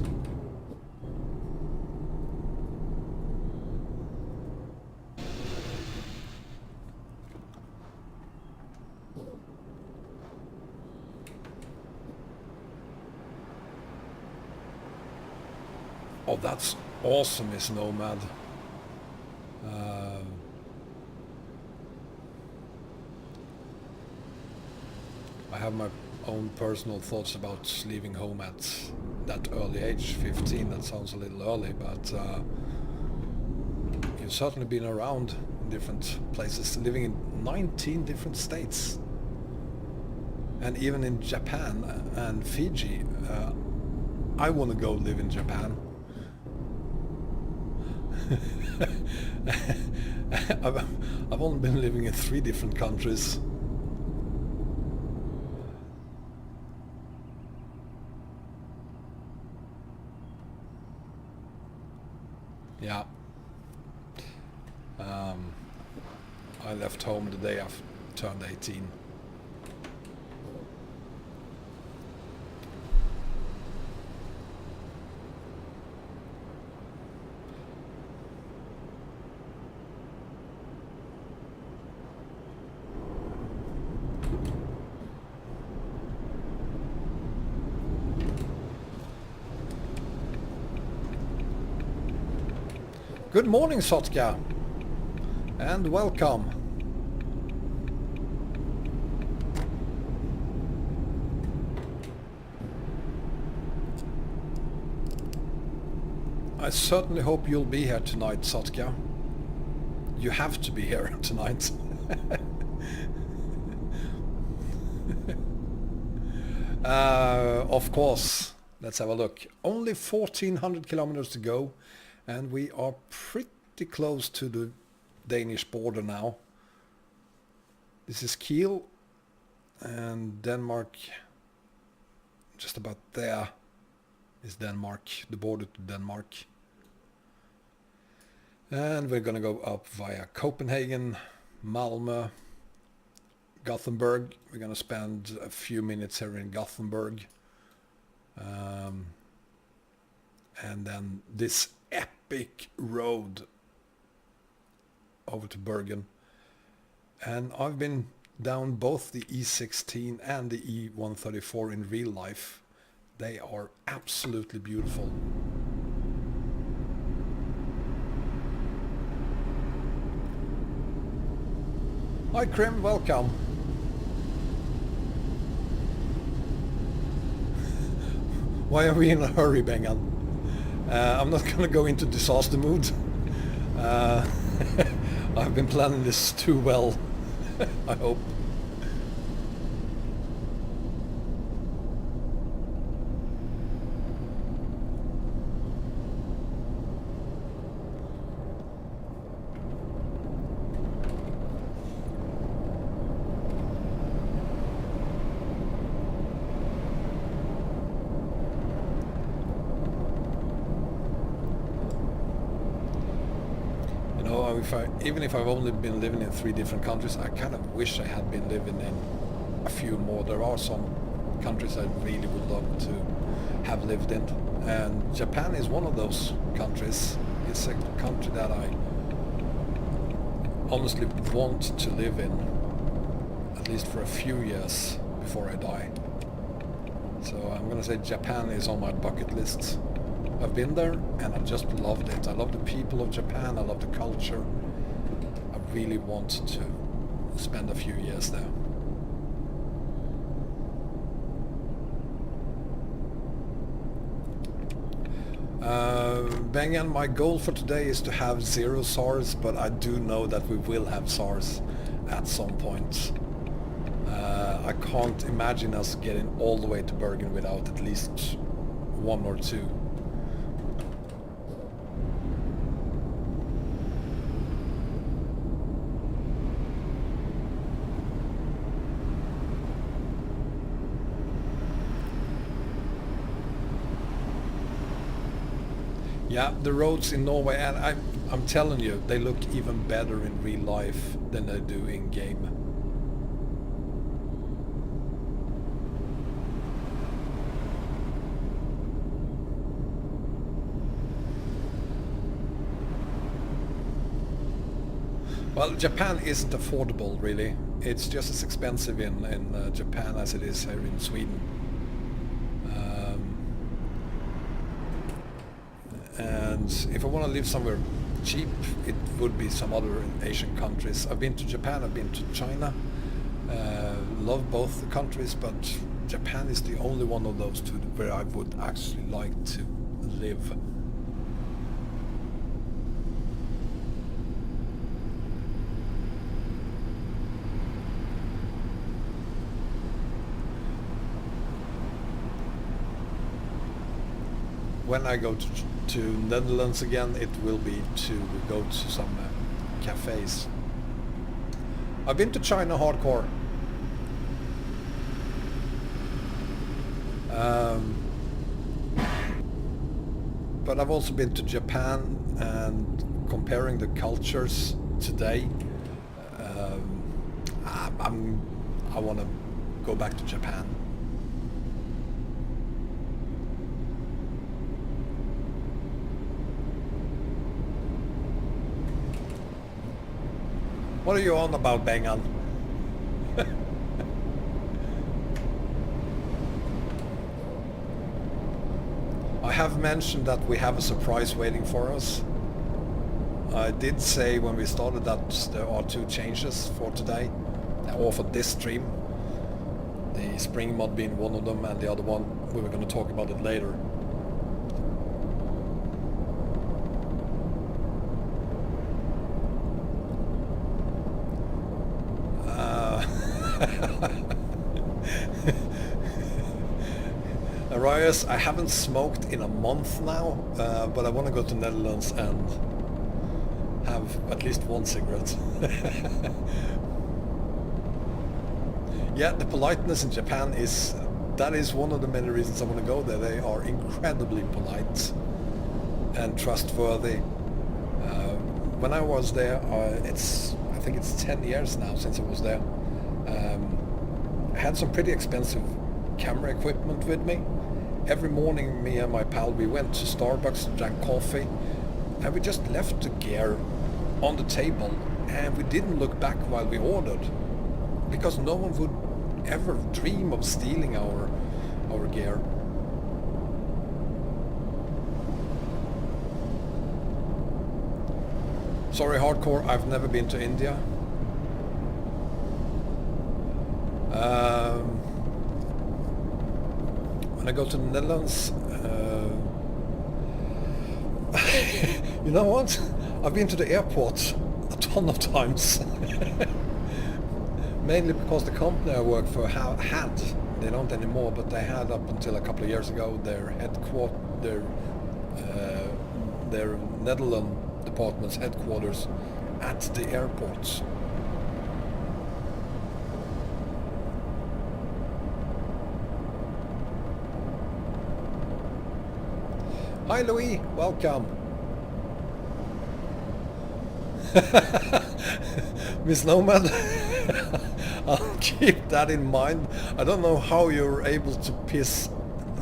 Oh, that's awesome, Miss Nomad. I have my own personal thoughts about leaving home at that early age, 15. That sounds a little early, but you've certainly been around in different places, living in 19 different states. And even in Japan and Fiji. I want to go live in Japan. I've only been living in 3 different countries. Yeah. I left home the day I turned 18. Good morning, Sotka, and welcome. I certainly hope you'll be here tonight, Sotka. You have to be here tonight. Of course. Let's have a look. Only 1,400 kilometers to go. And we are pretty close to the Danish border now. This is Kiel and Denmark just about there. is Denmark, the border to Denmark. And we're gonna go up via Copenhagen, Malmö, Gothenburg. We're gonna spend a few minutes here in Gothenburg. And then this epic road over to Bergen. And I've been down both the E16 and the E134 in real life. They are absolutely beautiful. Hi Krim, welcome. Why are we in a hurry, Bengan? I'm not gonna go into disaster mood. I've been planning this too well, I hope. Even if I've only been living in 3 different countries, I kind of wish I had been living in a few more. There are some countries I really would love to have lived in, and Japan is one of those countries. It's a country that I honestly want to live in, at least for a few years before I die. So I'm gonna say Japan is on my bucket list. I've been there and I just loved it. I love the people of Japan, I love the culture. I really want to spend a few years there. Bengan, my goal for today is to have 0 SARS, but I do know that we will have SARS at some point. I can't imagine us getting all the way to Bergen without at least 1 or 2. Yeah, the roads in Norway, and I'm telling you, they look even better in real life than they do in game. Well, Japan isn't affordable, really. It's just as expensive in Japan as it is here in Sweden. And if I want to live somewhere cheap, it would be some other Asian countries. I've been to Japan, I've been to China. Love both the countries, but Japan is the only one of those 2 where I would actually like to live. When I go to Netherlands again, it will be to go to some cafes. I've been to China hardcore. But I've also been to Japan, and comparing the cultures today, I want to go back to Japan. What are you on about, Bengan? I have mentioned that we have a surprise waiting for us. I did say when we started that there are 2 changes for today, or for this stream. The spring mod being one of them, and the other one, we were going to talk about it later. Arias, I haven't smoked in a month now, but I want to go to Netherlands and have at least 1 cigarette. Yeah, the politeness in Japan is that is one of the many reasons I want to go there. They are incredibly polite and trustworthy. When I was there, I think it's 10 years now since I was there. I had some pretty expensive camera equipment with me. Every morning, me and my pal, we went to Starbucks, drank coffee, and we just left the gear on the table, and we didn't look back while we ordered, because no one would ever dream of stealing our gear. Sorry, hardcore, I've never been to India. When I go to the Netherlands, you know what? I've been to the airport a ton of times. Mainly because the company I work for had, they don't anymore, but they had up until a couple of years ago their Netherlands department's headquarters at the airports. Hi Louis, welcome. Miss Nomad, I'll keep that in mind. I don't know how you're able to piss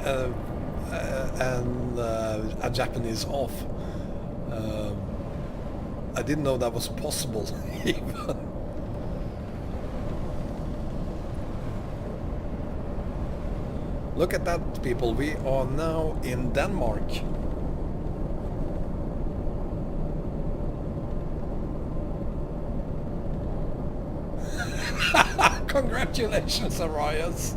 a Japanese off. I didn't know that was possible even. Look at that, people. We are now in Denmark. Congratulations, Arias.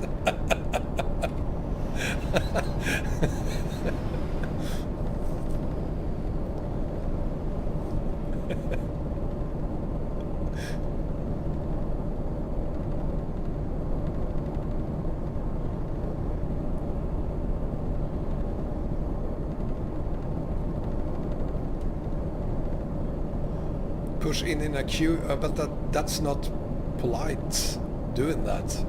Push in a queue, but that's not polite doing that.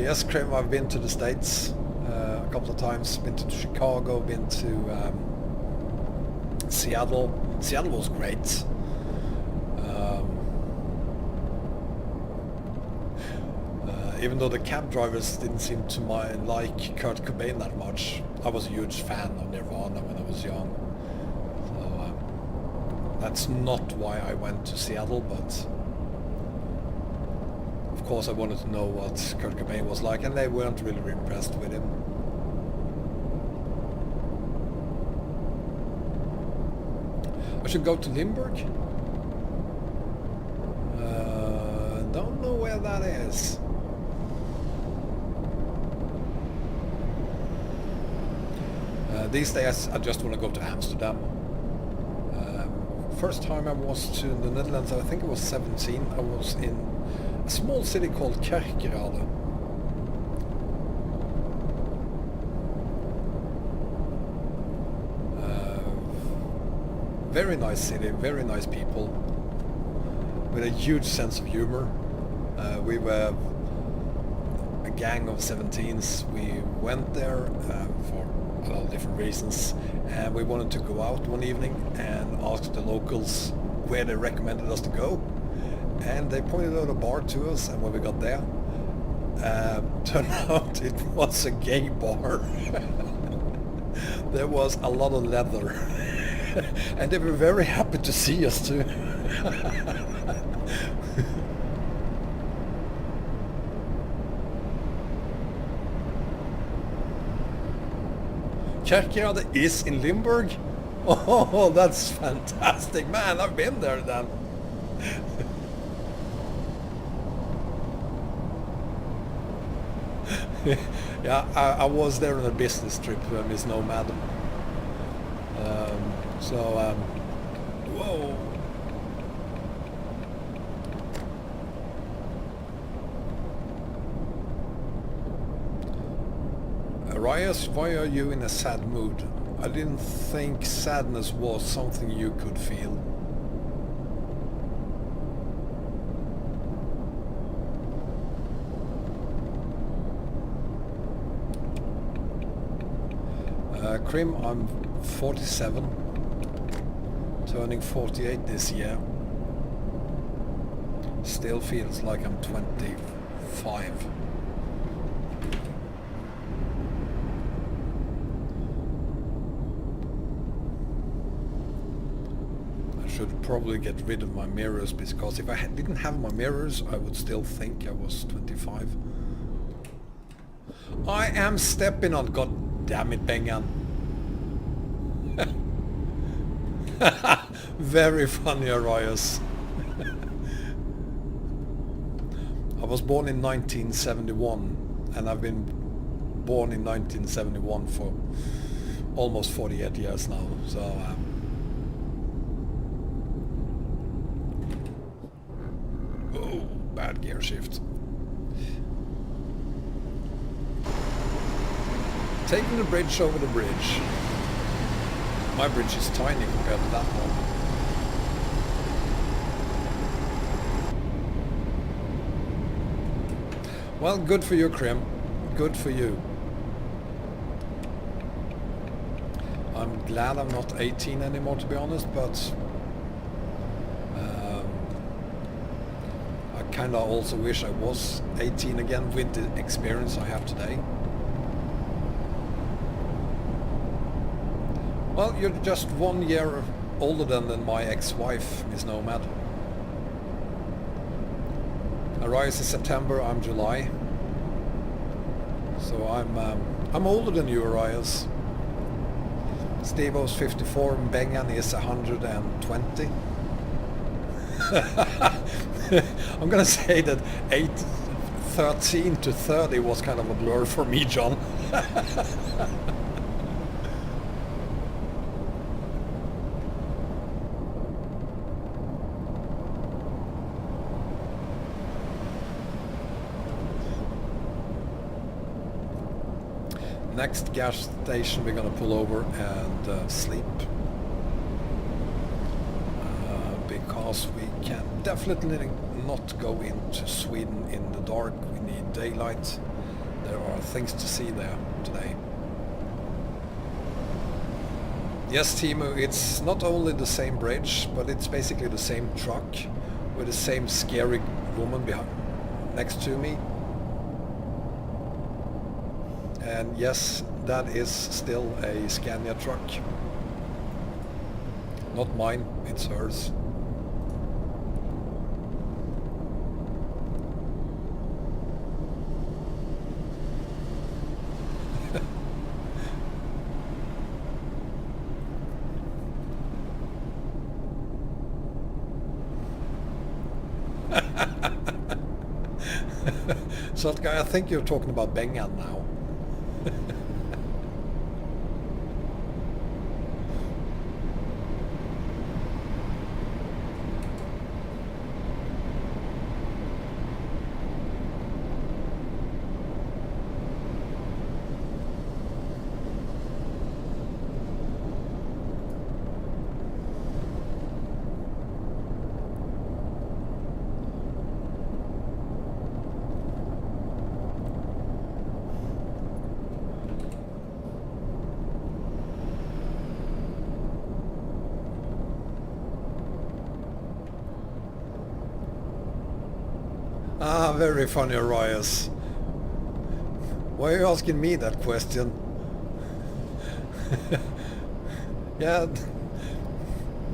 Yes, Krim, I've been to the States a couple of times. Been to Chicago, been to Seattle. Seattle was great. Even though the cab drivers didn't seem to like Kurt Cobain that much, I was a huge fan of Nirvana when I was young. So that's not why I went to Seattle, but of course I wanted to know what Kurt Cobain was like, and they weren't really impressed with him. I should go to Limburg? Don't know where that is. These days I just want to go to Amsterdam. First time I was to the Netherlands, I think I was 17. I was in a small city called Kerkrade. Very nice city, very nice people, with a huge sense of humor. We were a gang of 17s. We went there for a lot of different reasons, and we wanted to go out one evening and ask the locals where they recommended us to go, and they pointed out a bar to us, and when we got there, turned out it was a gay bar. There was a lot of leather. And they were very happy to see us too. Kerkrade is in Limburg? Oh, that's fantastic, man. I've been there then. Yeah, I was there on a business trip, Miss Nomad. Whoa. Arias, why are you in a sad mood? I didn't think sadness was something you could feel. Krim, I'm 47, turning 48 this year. Still feels like I'm 25. I should probably get rid of my mirrors, because if I didn't have my mirrors I would still think I was 25. I am stepping on, god damn it, Bergen. Very funny, Arias. I was born in 1971 and I've been born in 1971 for almost 48 years now, so oh, bad gear shift. Taking the bridge over the bridge. My bridge is tiny compared to that one. Well, good for you, Krim. Good for you. I'm glad I'm not 18 anymore, to be honest, but I kinda also wish I was 18 again with the experience I have today. Well, you're just 1 year older than my ex-wife, Miss Nomad. Arias is September, I'm July. So I'm older than you, Arias. Stevo's 54 and Bergen is 120. I'm gonna say that 13 to 30 was kind of a blur for me, John. Next gas station we're gonna pull over and sleep, because we can definitely not go into Sweden in the dark. We need daylight. There are things to see there today. Yes, Timu, it's not only the same bridge, but it's basically the same truck with the same scary woman behind next to me. And yes, that is still a Scania truck. Not mine, it's hers. So, guy, I think you're talking about Bergen now. Ah, very funny, Arias. Why are you asking me that question? Yeah,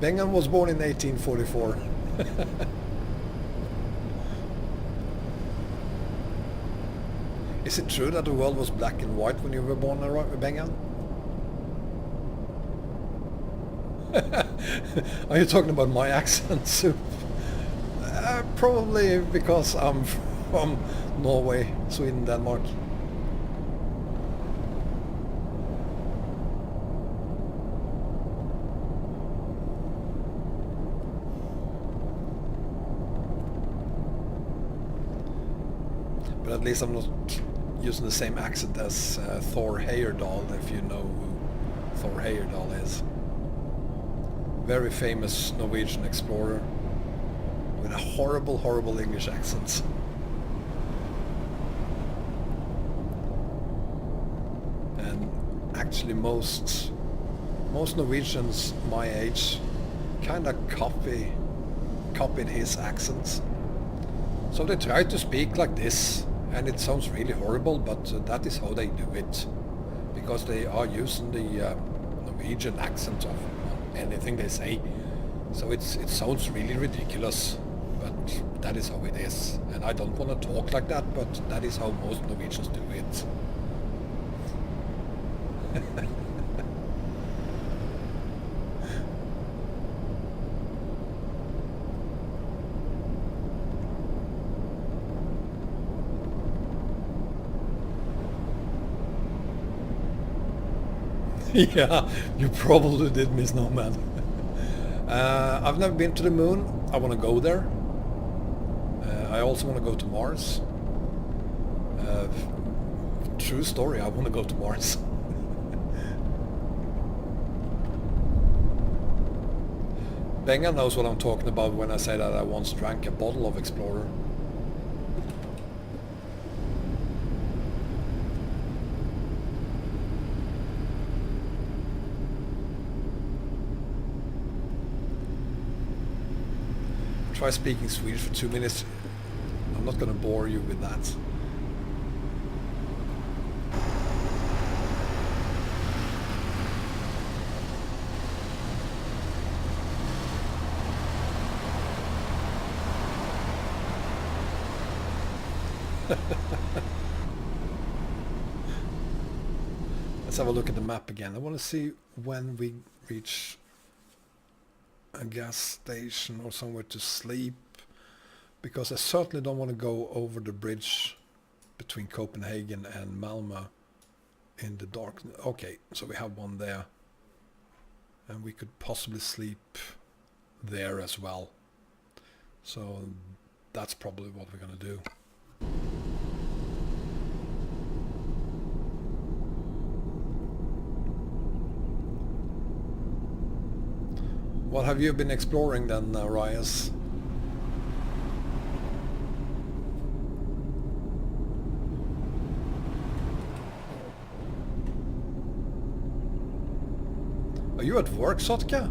Bergen was born in 1844. Is it true that the world was black and white when you were born, Bergen? Are you talking about my accent too? Probably because I'm from Norway, Sweden, Denmark. But at least I'm not using the same accent as Thor Heyerdahl, if you know Thor Heyerdahl is. Very famous Norwegian explorer with a horrible, horrible English accent. And actually most Norwegians my age kind of copied his accent. So they try to speak like this, and it sounds really horrible, but that is how they do it. Because they are using the Norwegian accent of anything they say. So it sounds really ridiculous, but that is how it is. And I don't want to talk like that, but that is how most Norwegians do it. Yeah, you probably did, Miss Snowman. I've never been to the moon. I want to go there. I also want to go to Mars. True story, I want to go to Mars. Bergen knows what I'm talking about when I say that I once drank a bottle of Explorer. Try speaking Swedish for 2 minutes. I'm not going to bore you with that. Let's have a look at the map again. I want to see when we reach a gas station or somewhere to sleep, because I certainly don't want to go over the bridge between Copenhagen and Malmö in the dark. Okay, so we have one there, and we could possibly sleep there as well. So that's probably what we're gonna do. What have you been exploring then, Rias? Are you at work, Sotka?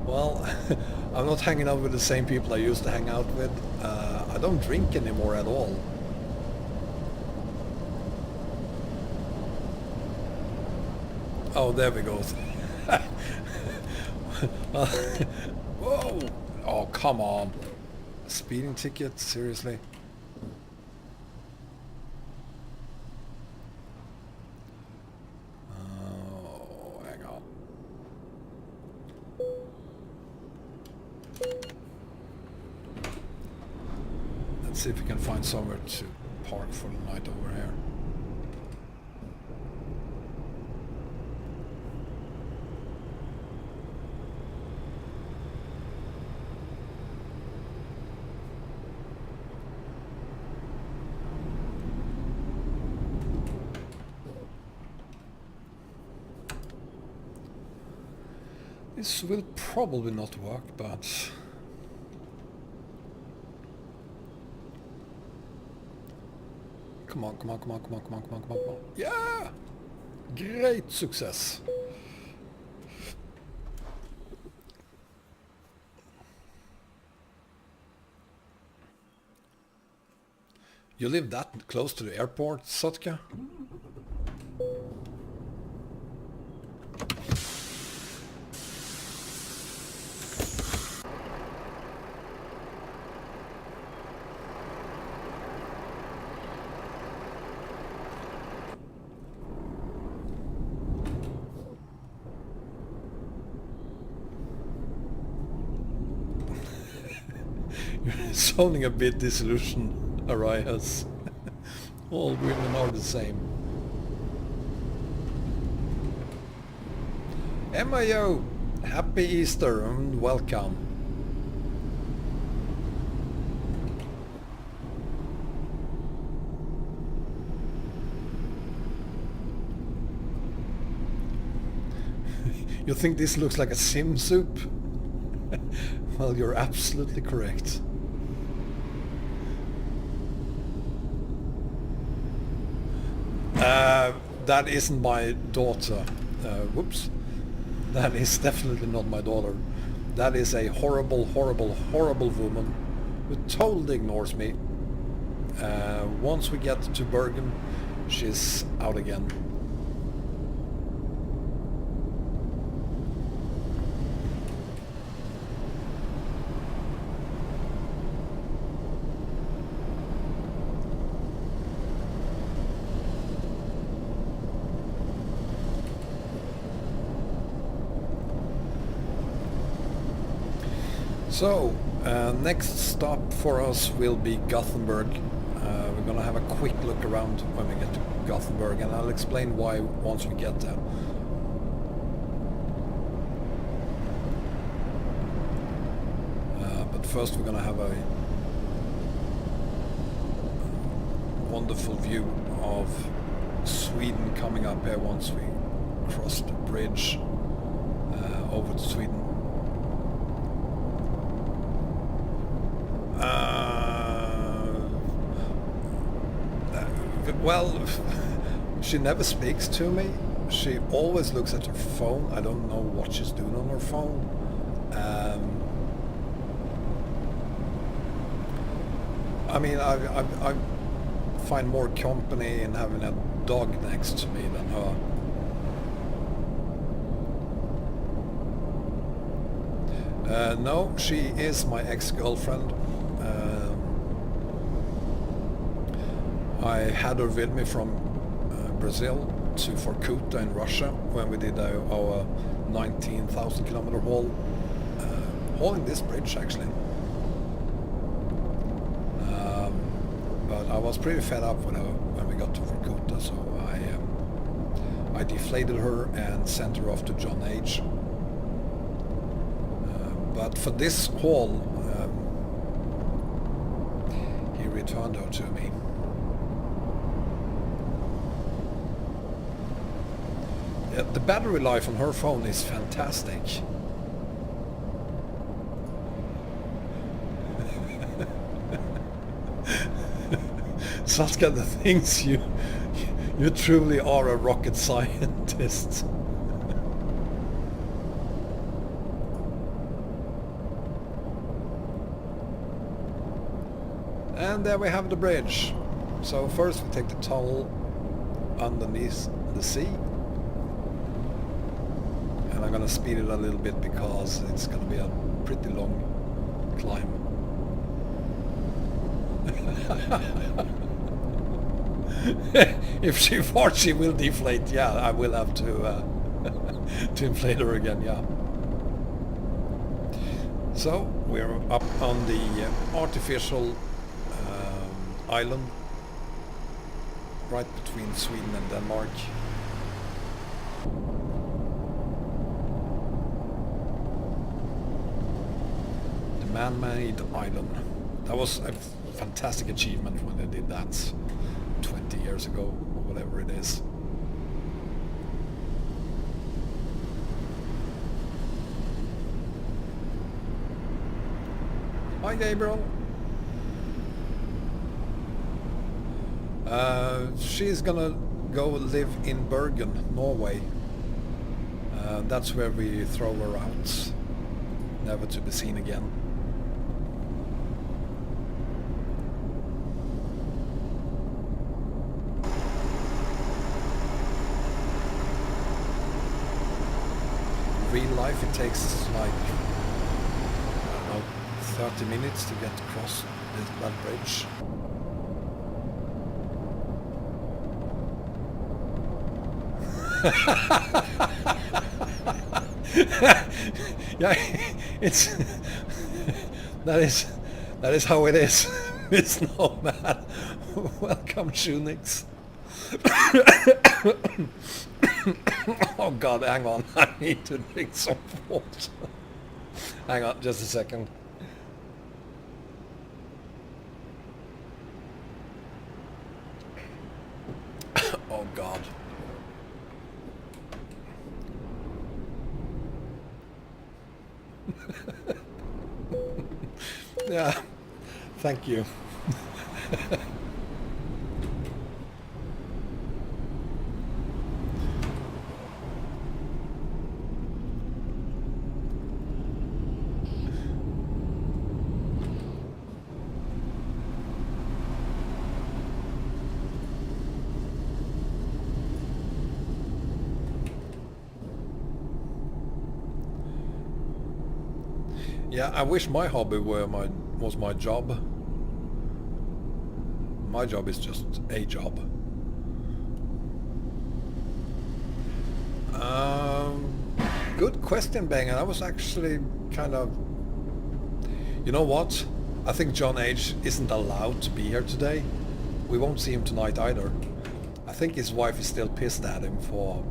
Well, I'm not hanging out with the same people I used to hang out with. I don't drink anymore at all. Oh, there we go. Whoa! Oh, come on. Speeding ticket? Seriously? Oh, hang on. Let's see if we can find somewhere to park for the night over here. This will probably not work, but come on, come on, come on, come on, come on, come on, come on, come on. Yeah! Great success. You live that close to the airport, Sotka? You're sounding a bit disillusioned, Arias. All women are the same. Emma-yo, happy Easter and welcome. You think this looks like a sim soup? Well, you're absolutely correct. That isn't my daughter. Whoops. That is definitely not my daughter. That is a horrible, horrible, horrible woman who totally ignores me. Once we get to Bergen, she's out again. So, next stop for us will be Gothenburg. We're gonna have a quick look around when we get to Gothenburg, and I'll explain why once we get there. But first we're gonna have a wonderful view of Sweden coming up here once we cross the bridge over to Sweden. Well, she never speaks to me. She always looks at her phone. I don't know what she's doing on her phone. I mean, I find more company in having a dog next to me than her. No, she is my ex-girlfriend. I had her with me from Brazil to Vorkuta in Russia when we did our 19,000 kilometer haul, hauling this bridge actually. But I was pretty fed up with her when we got to Vorkuta, so I deflated her and sent her off to John H. But for this haul, he returned her to me. The battery life on her phone is fantastic. Such kind of things, you truly are a rocket scientist. And there we have the bridge. So first we take the tunnel underneath the sea. And I'm gonna speed it a little bit because it's gonna be a pretty long climb. If she farts, she will deflate. Yeah, I will have to to inflate her again. Yeah. So we're up on the artificial island right between Sweden and Denmark. The man-made island. That was a fantastic achievement when they did that 20 years ago, or whatever it is. Hi Gabriel. She's gonna go live in Bergen, Norway. That's where we throw her out, never to be seen again. In real life it takes like, I don't know, 30 minutes to get across that bridge. Yeah, it's that is how it is. It's no man. Welcome, Shunix. Oh god, hang on. I need to drink some water. Hang on, just a second. Oh god. Yeah, thank you. Yeah, I wish my hobby was my job. My job is just a job. Good question, Bang. And I was actually kind of... You know what? I think John H. isn't allowed to be here today. We won't see him tonight either. I think his wife is still pissed at him for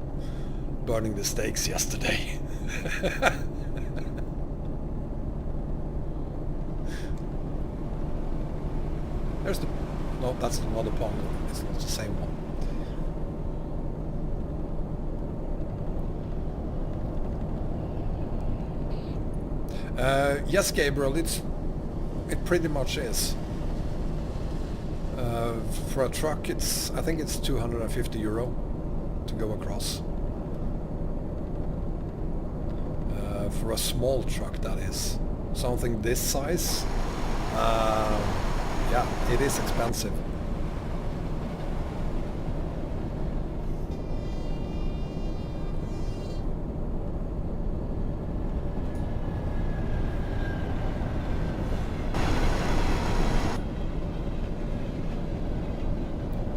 burning the steaks yesterday. There's the... No, that's another pond. It's not the same one. Yes, Gabriel, it pretty much is. For a truck, I think it's 250 euro to go across. For a small truck, that is. Something this size, yeah, it is expensive.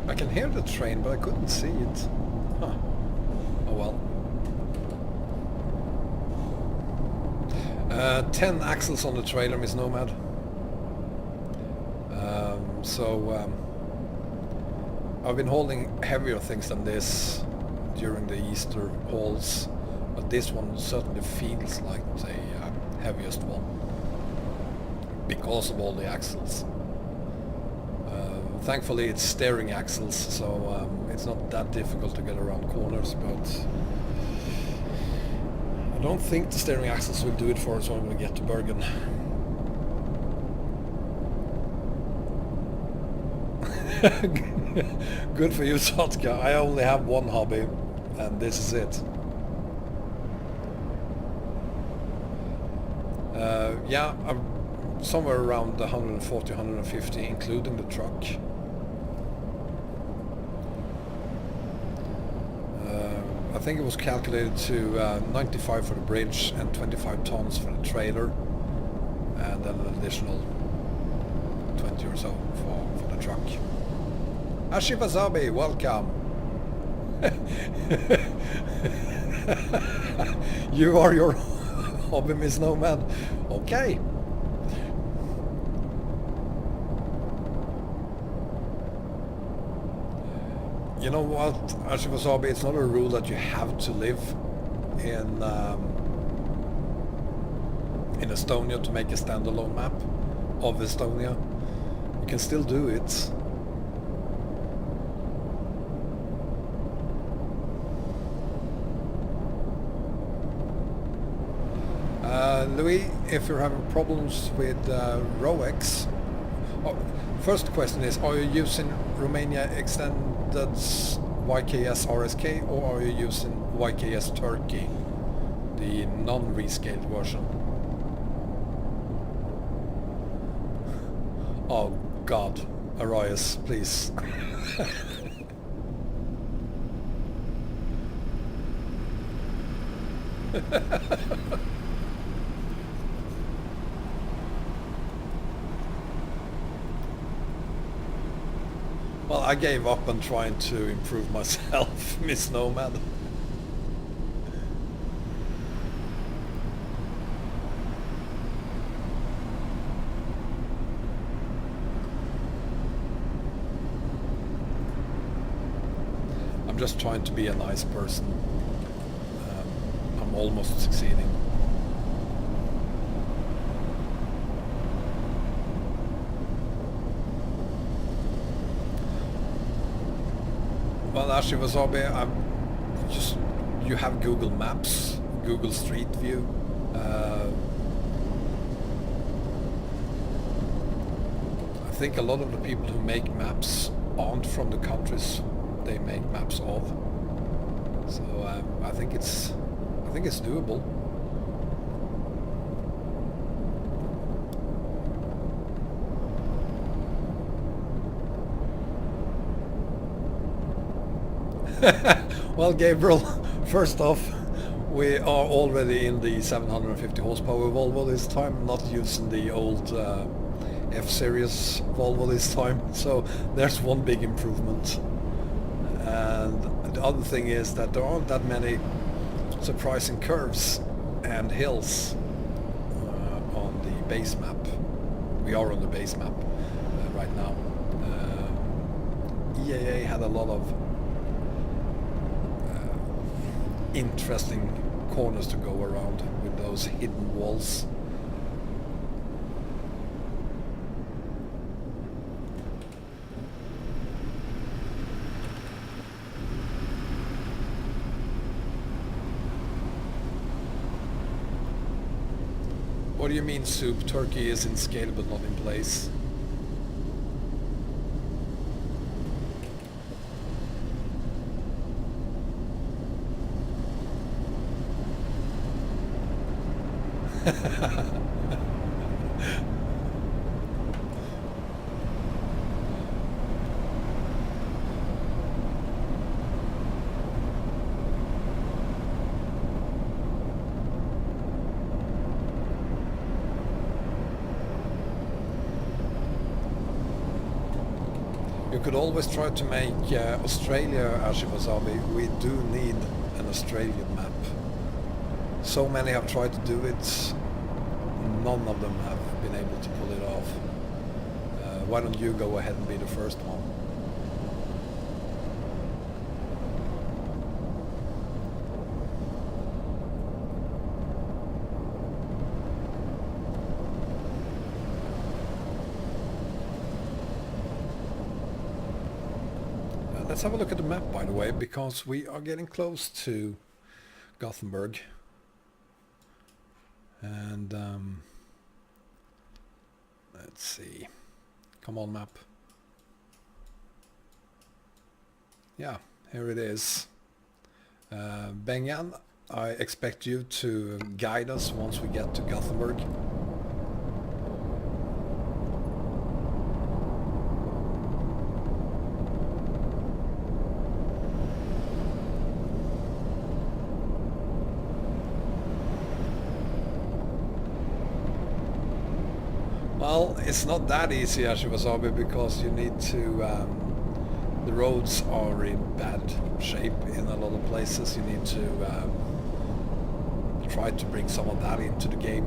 I can hear the train, but I couldn't see it. Huh. Oh well. 10 axles on the trailer, Miss Nomad. I've been hauling heavier things than this during the Easter hauls, but this one certainly feels like the heaviest one because of all the axles. Thankfully it's steering axles, so it's not that difficult to get around corners, but I don't think the steering axles will do it for us when we get to Bergen. Good for you, Sotka. I only have one hobby, and this is it. Yeah, I'm somewhere around 140, 150, including the truck. I think it was calculated to 95 for the bridge and 25 tons for the trailer, and then an additional 20 or so for the truck. Ashivazabi, welcome. You are your hobby, Miss Nomad. Okay. You know what, Ashivazabi, it's not a rule that you have to live in Estonia to make a standalone map of Estonia. You can still do it. Louis, if you're having problems with ROEX, first question is, are you using Romania Extended YKS RSK, or are you using YKS Turkey, the non-rescaled version? Oh God, Arias, please. Well, I gave up on trying to improve myself, Miss Nomad. I'm I'm just trying to be a nice person. I'm almost succeeding. Well, actually, Wasabi, you have Google Maps, Google Street View. I think a lot of the people who make maps aren't from the countries they make maps of. So I think it's doable. Well, Gabriel, first off, we are already in the 750 horsepower Volvo this time, not using the old F-Series Volvo this time, so there's one big improvement. And the other thing is that there aren't that many surprising curves and hills on the base map. We are on the base map right now. EAA had a lot of interesting corners to go around with those hidden walls. What do you mean, Soup? Turkey is in scale but not in place. You could always try to make Australia, Wasabi. We do need an Australian map. So many have tried to do it, none of them have been able to pull it off. Why don't you go ahead and be the first one? Let's have a look at the map, by the way, because we are getting close to Gothenburg. And let's see. Come on, map. Yeah, here it is. Bergen, I expect you to guide us once we get to Gothenburg. Well, it's not that easy, Wasabi, because you need to... the roads are in bad shape in a lot of places. You need to try to bring some of that into the game.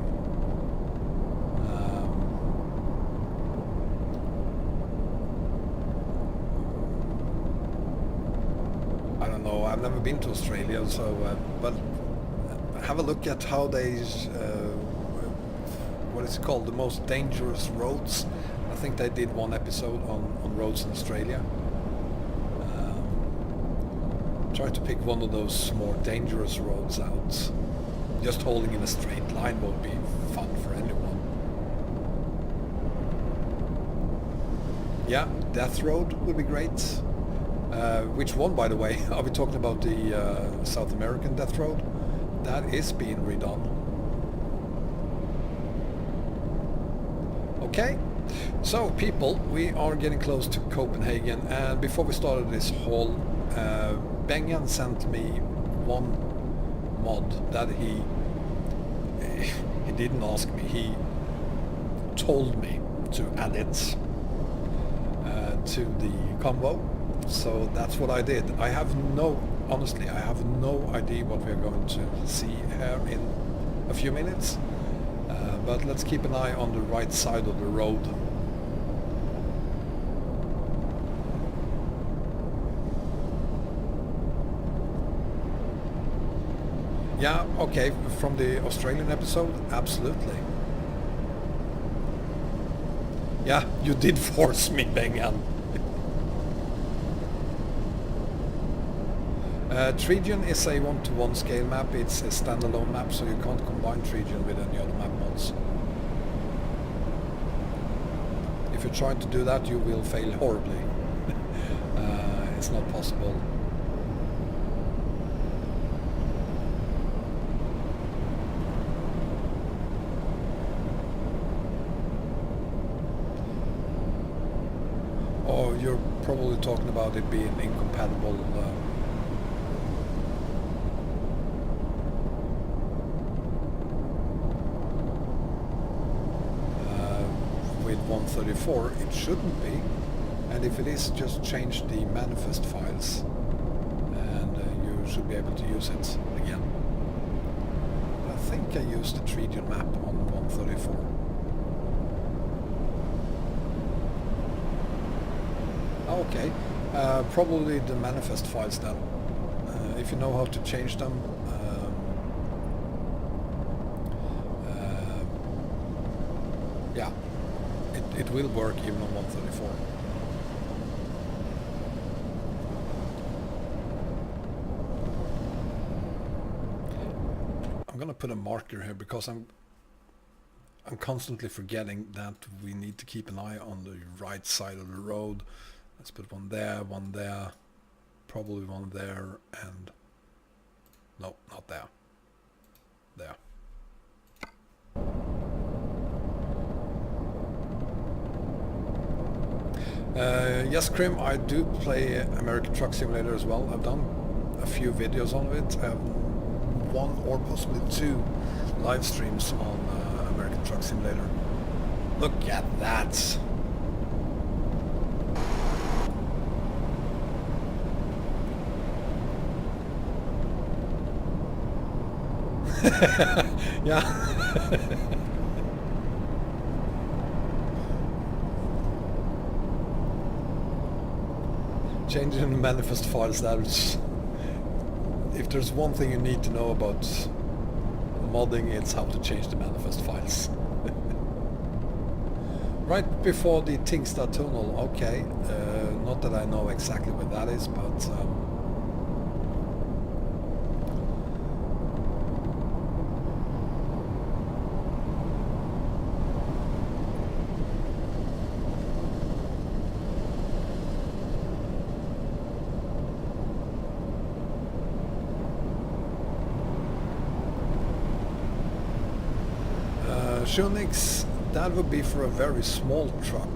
I don't know, I've never been to Australia, so but have a look at how they... what is it called? The most dangerous roads. I think they did one episode on roads in Australia. Try to pick one of those more dangerous roads out. Just holding in a straight line won't be fun for anyone. Yeah, Death Road would be great. Which one, by the way? Are we talking about the South American Death Road? That is being redone. Okay, so people, we are getting close to Copenhagen, and before we started this haul, Bergen sent me one mod that he didn't ask me, he told me to add it to the combo, so that's what I did. Honestly, I have no idea what we're going to see here in a few minutes. But let's keep an eye on the right side of the road. Yeah, okay, from the Australian episode, absolutely. Yeah, you did force me, Bergen. Tridion is a 1-to-1 scale map. It's a standalone map, so you can't combine Tridion with any other map mods. If you're trying to do that, you will fail horribly. It's not possible. Oh, you're probably talking about it being incompatible. With 134, it shouldn't be. And if it is, just change the manifest files and you should be able to use it again. I think I used the Tridion map on 134. Okay, probably the manifest files then. If you know how to change them, yeah, it will work even on 134. I'm gonna put a marker here because I'm constantly forgetting that we need to keep an eye on the right side of the road. Let's put one there, probably one there, and no, not there. There. Yes, Krim, I do play American Truck Simulator as well. I've done a few videos on it. I have 1 or possibly 2 live streams on American Truck Simulator. Look at that! Yeah. Changing the manifest files, that's... If there's one thing you need to know about modding, it's how to change the manifest files. Right before the Tingstad tunnel, okay. Not that I know exactly what that is, but... Shunix, that would be for a very small truck.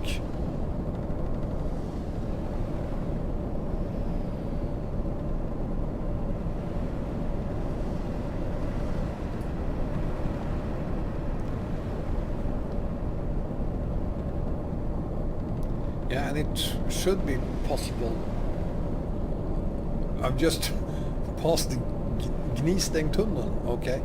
Yeah, and it should be possible. I've just passed the Gnisteng tunnel, okay.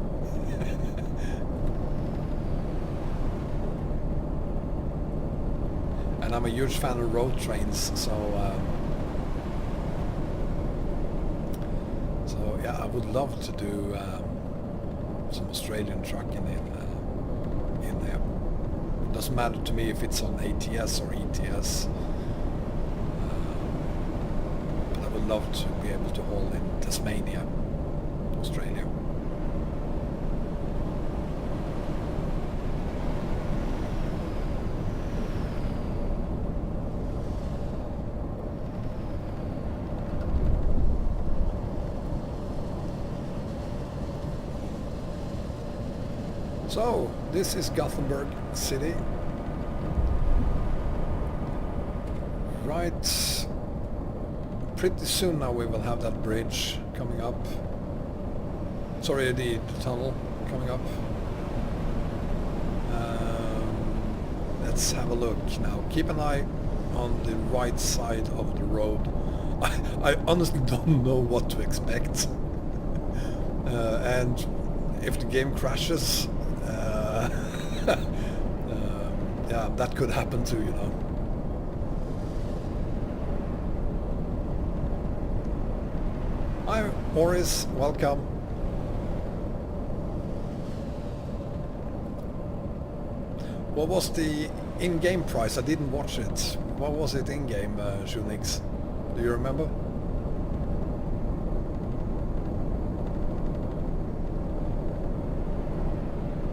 And I'm a huge fan of road trains, so yeah, I would love to do some Australian trucking in there. Doesn't matter to me if it's on ATS or ETS, but I would love to be able to haul in Tasmania, Australia. So, this is Gothenburg City. Right, pretty soon now we will have that bridge coming up. Sorry, the tunnel coming up. Let's have a look now. Keep an eye on the right side of the road. I honestly don't know what to expect. And if the game crashes, yeah, that could happen too, you know. Hi, Morris, welcome. What was the in-game price? I didn't watch it. What was it in-game, Shunix? Do you remember?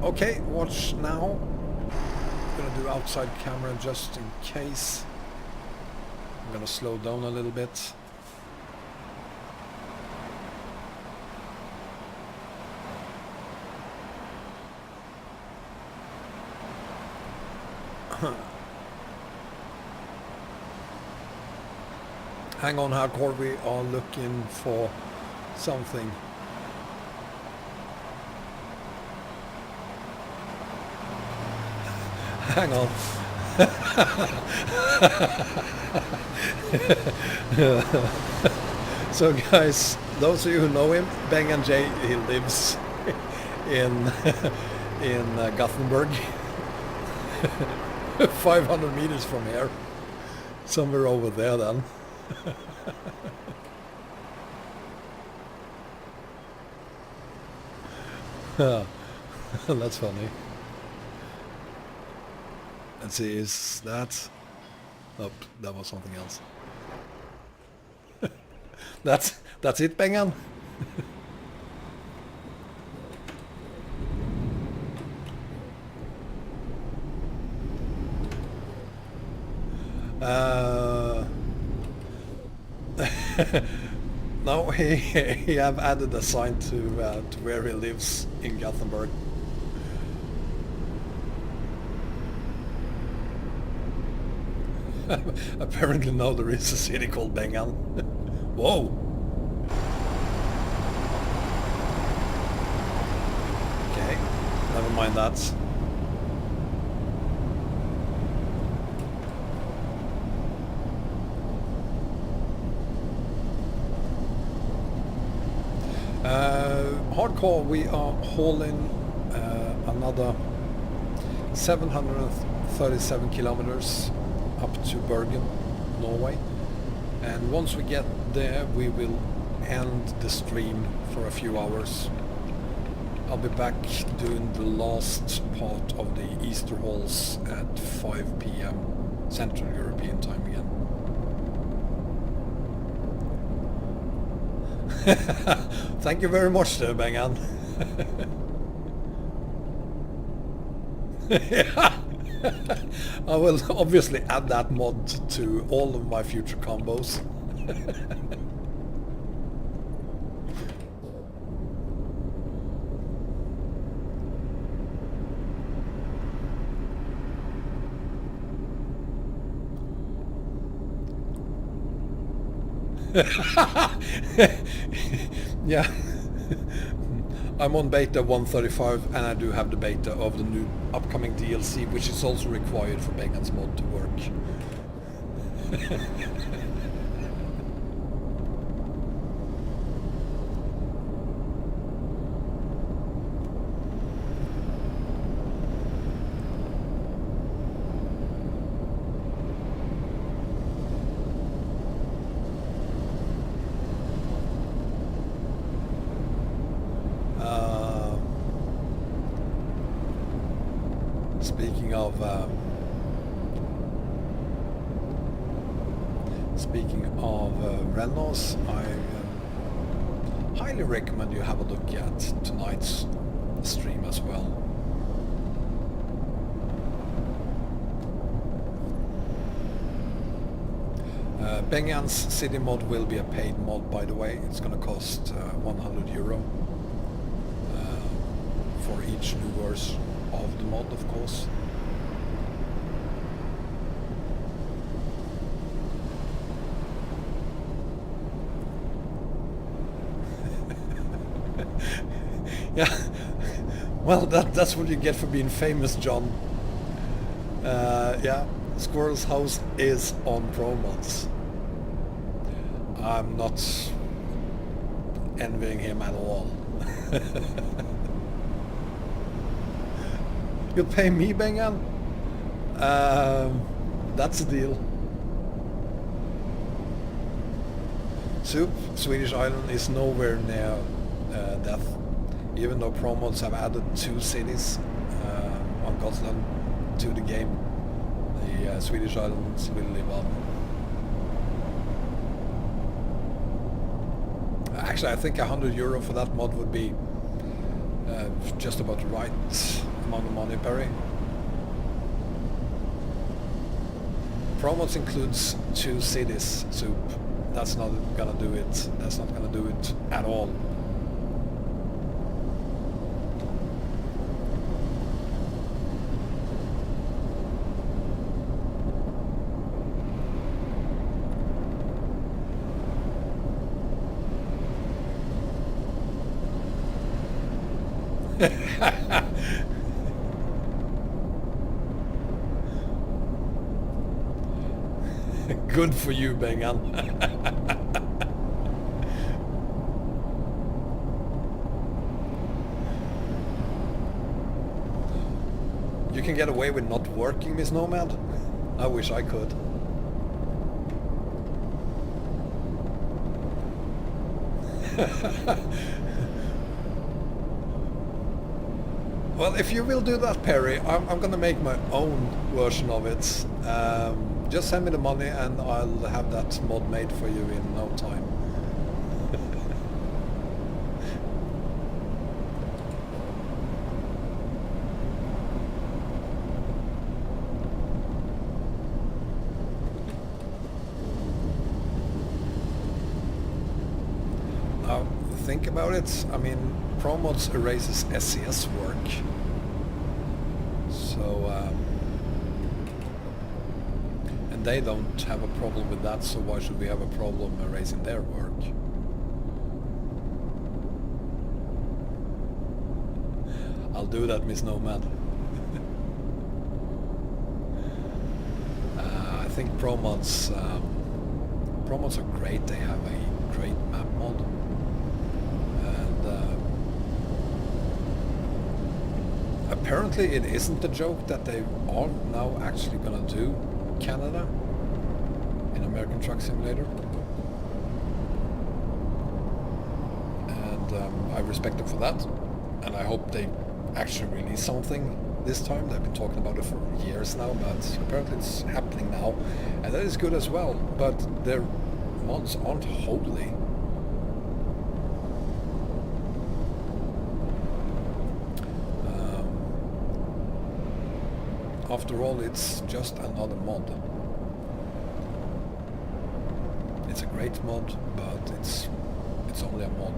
Okay, watch now. I'm gonna do outside camera just in case. I'm gonna slow down a little bit. Hang on, hardcore, we are looking for something. Hang on. So guys, those of you who know him, Bergen J, he lives in Gothenburg. 500 meters from here. Somewhere over there then. That's funny. Let's see, is that... Nope, that was something else. That's it, Bengan? No, he have added a sign to where he lives in Gothenburg. Apparently now there is a city called Bergen. Whoa! Okay, never mind that. Hardcore, we are hauling another 737 kilometers up to Bergen, Norway, and once we get there we will end the stream for a few hours. I'll be back doing the last part of the Easter hauls at 5 p.m. Central European time again. Thank you very much there, Bengan. Yeah. I will obviously add that mod to all of my future combos. Yeah. I'm on beta 135 and I do have the beta of the new upcoming DLC, which is also required for Bengan's mod to work. Speaking of Renaults, I highly recommend you have a look at tonight's stream as well. Bengan's city mod will be a paid mod, by the way. It's going to cost €100 for each new version of the mod, of course. Yeah, well, that's what you get for being famous, John. Yeah, Squirrel's house is on Pro Mods. I'm not envying him at all. You'll pay me, Bengan? That's a deal. Soup, Swedish Island is nowhere near death. Even though Pro Mods have added 2 cities on Gotland, to the game. The Swedish islands will live on. Actually, I think €100 for that mod would be just about the right amount of money, Perry. Promos includes 2 cities, Soup. That's not gonna do it. That's not gonna do it at all. Good for you, Bergen. You can get away with not working, Miss Nomad? I wish I could. Well, if you will do that, Perry, I'm gonna make my own version of it. Just send me the money and I'll have that mod made for you in no time. Now, think about it. I mean, ProMods erases SCS work. So, and they don't have a problem with that, so why should we have a problem erasing their work? I'll do that, Miss Nomad. I think ProMods are great. They have a great map mod. Apparently it isn't a joke that they are now actually gonna do Canada in American Truck Simulator. And I respect them for that. And I hope they actually release something this time. They've been talking about it for years now, but apparently it's happening now. And that is good as well, but their mods aren't holy. After all, it's just another mod. It's a great mod, but it's only a mod.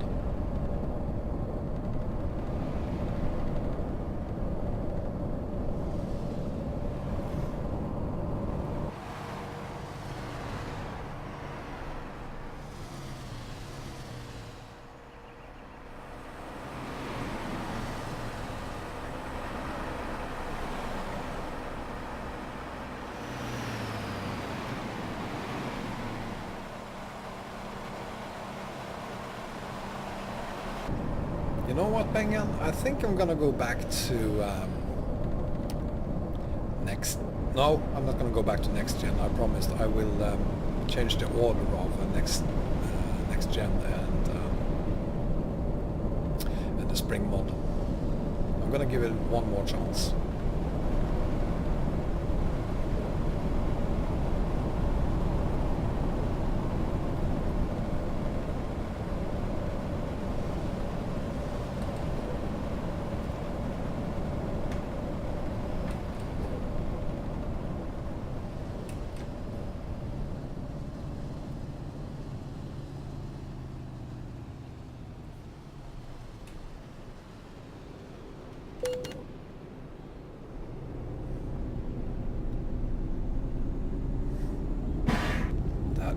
You know what, Bergen? I think I'm gonna go back to next... No, I'm not gonna go back to next gen. I promised I will change the order of next gen and the spring mod. I'm gonna give it one more chance.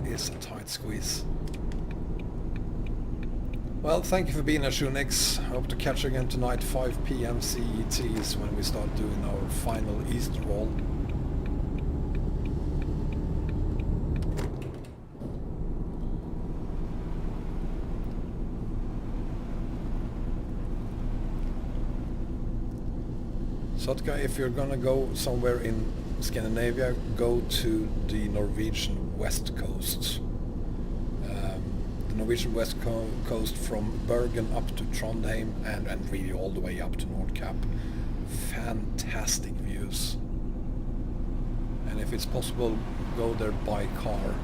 Is a tight squeeze. Well, thank you for being here, Shunix. I hope to catch you again tonight, 5 PM CET is when we start doing our final East roll. Sotka, if you're gonna go somewhere in Scandinavia, go to the Norwegian west coast. The Norwegian west coast from Bergen up to Trondheim and really all the way up to Nordkapp. Fantastic views. and if it's possible, go there by car.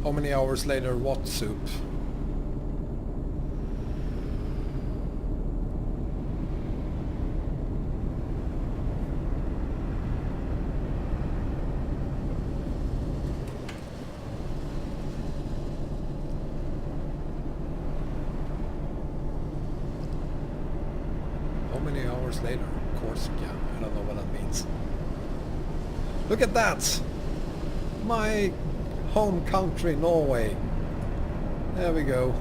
How many hours later, what, Soup? How many hours later? Corsica. I don't know what that means. Look at that! My home country, Norway. There we go.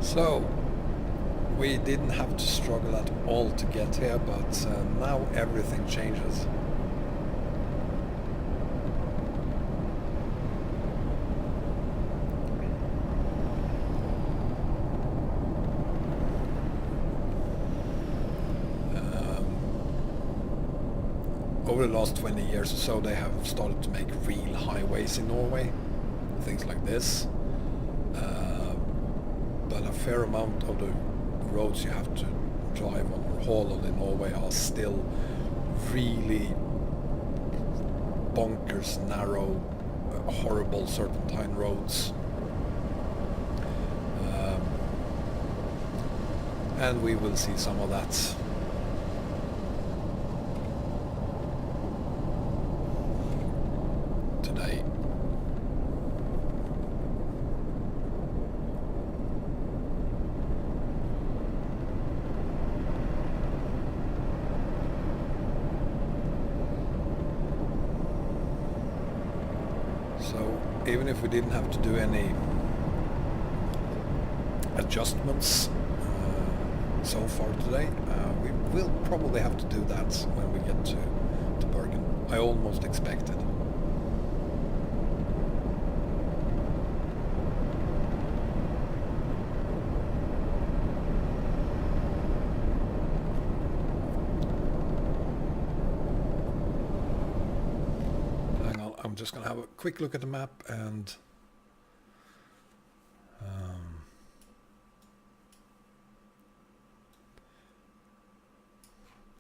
So, we didn't have to struggle at all to get here, but now everything changes. Over the last 20 years or so, they have started to make real highways in Norway, things like this. But a fair amount of the roads you have to drive on or haul on in Norway are still really bonkers, narrow, horrible serpentine roads. And we will see some of that. Today. So even if we didn't have to do any adjustments so far today, we will probably have to do that when we get to Bergen. I almost expected. I'm just going to have a quick look at the map and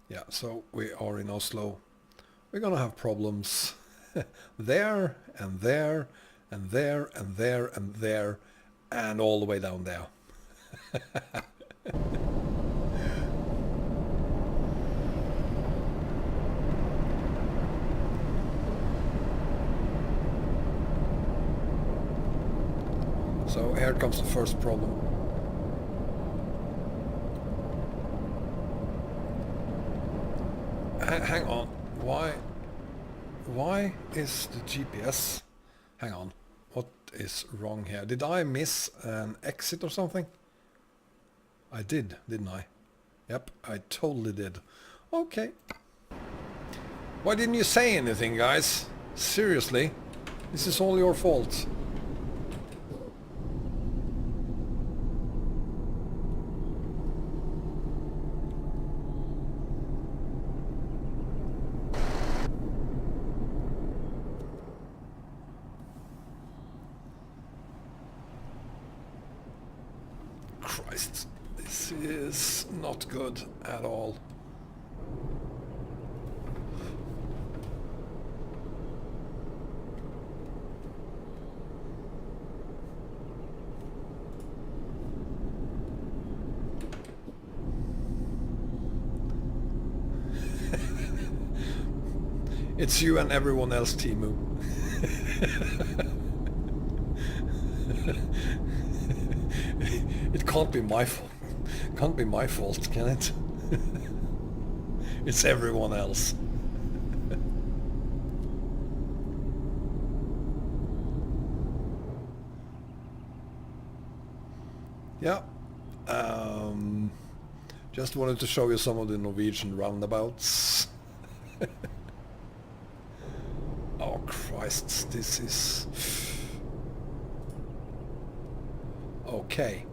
yeah, so we are in Oslo. We're going to have problems there and there and there and there and there and all the way down there. So here comes the first problem. Hang on, why is the GPS... Hang on, what is wrong here? Did I miss an exit or something? I did, didn't I? Yep, I totally did. Okay. Why didn't you say anything, guys? Seriously? This is all your fault. Christ, this is not good at all. It's you and everyone else, Timu. It can't be my fault. Can't be my fault, can it? It's everyone else. Yeah. Just wanted to show you some of the Norwegian roundabouts. Christ, this is... Okay.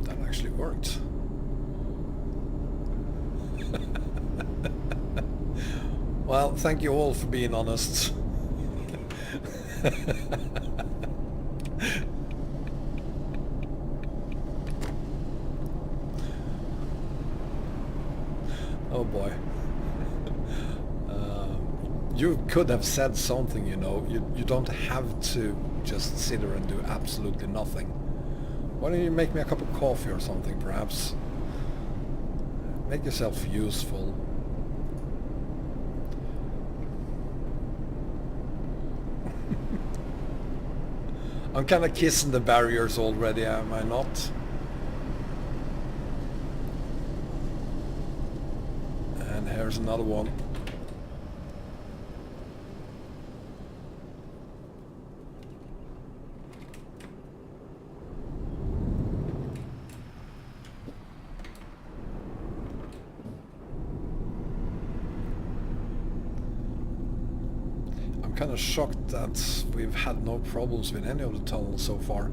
That actually worked. Well, thank you all for being honest. Oh boy. You could have said something, you know. You don't have to just sit there and do absolutely nothing. Why don't you make me a cup of coffee or something, perhaps? Make yourself useful. I'm kind of kissing the barriers already, am I not? And here's another one. I'm kind of shocked that we've had no problems with any of the tunnels so far.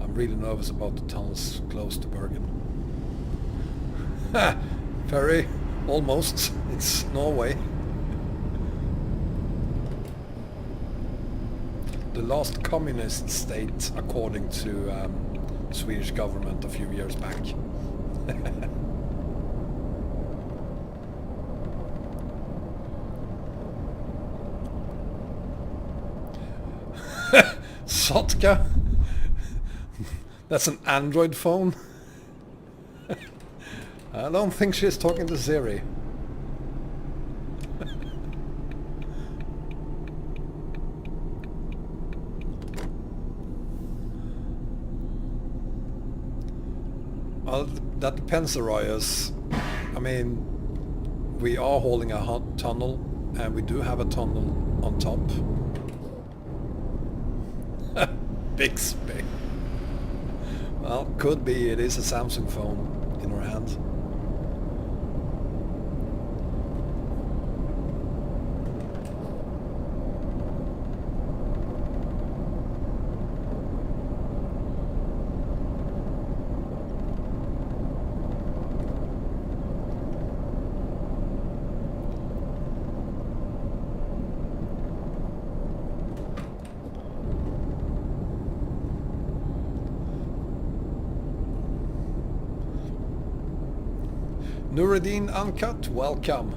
I'm really nervous about the tunnels close to Bergen. Ha! Ferry, almost. It's Norway. The last communist state, according to Swedish government a few years back. Sotka? That's an Android phone? I don't think she's talking to Siri. Well, that depends, Arias. I mean, we are holding a hot tunnel, and we do have a tunnel on top. Bixby. Well, could be it is a Samsung phone in her hand. Nuruddin Uncut, welcome.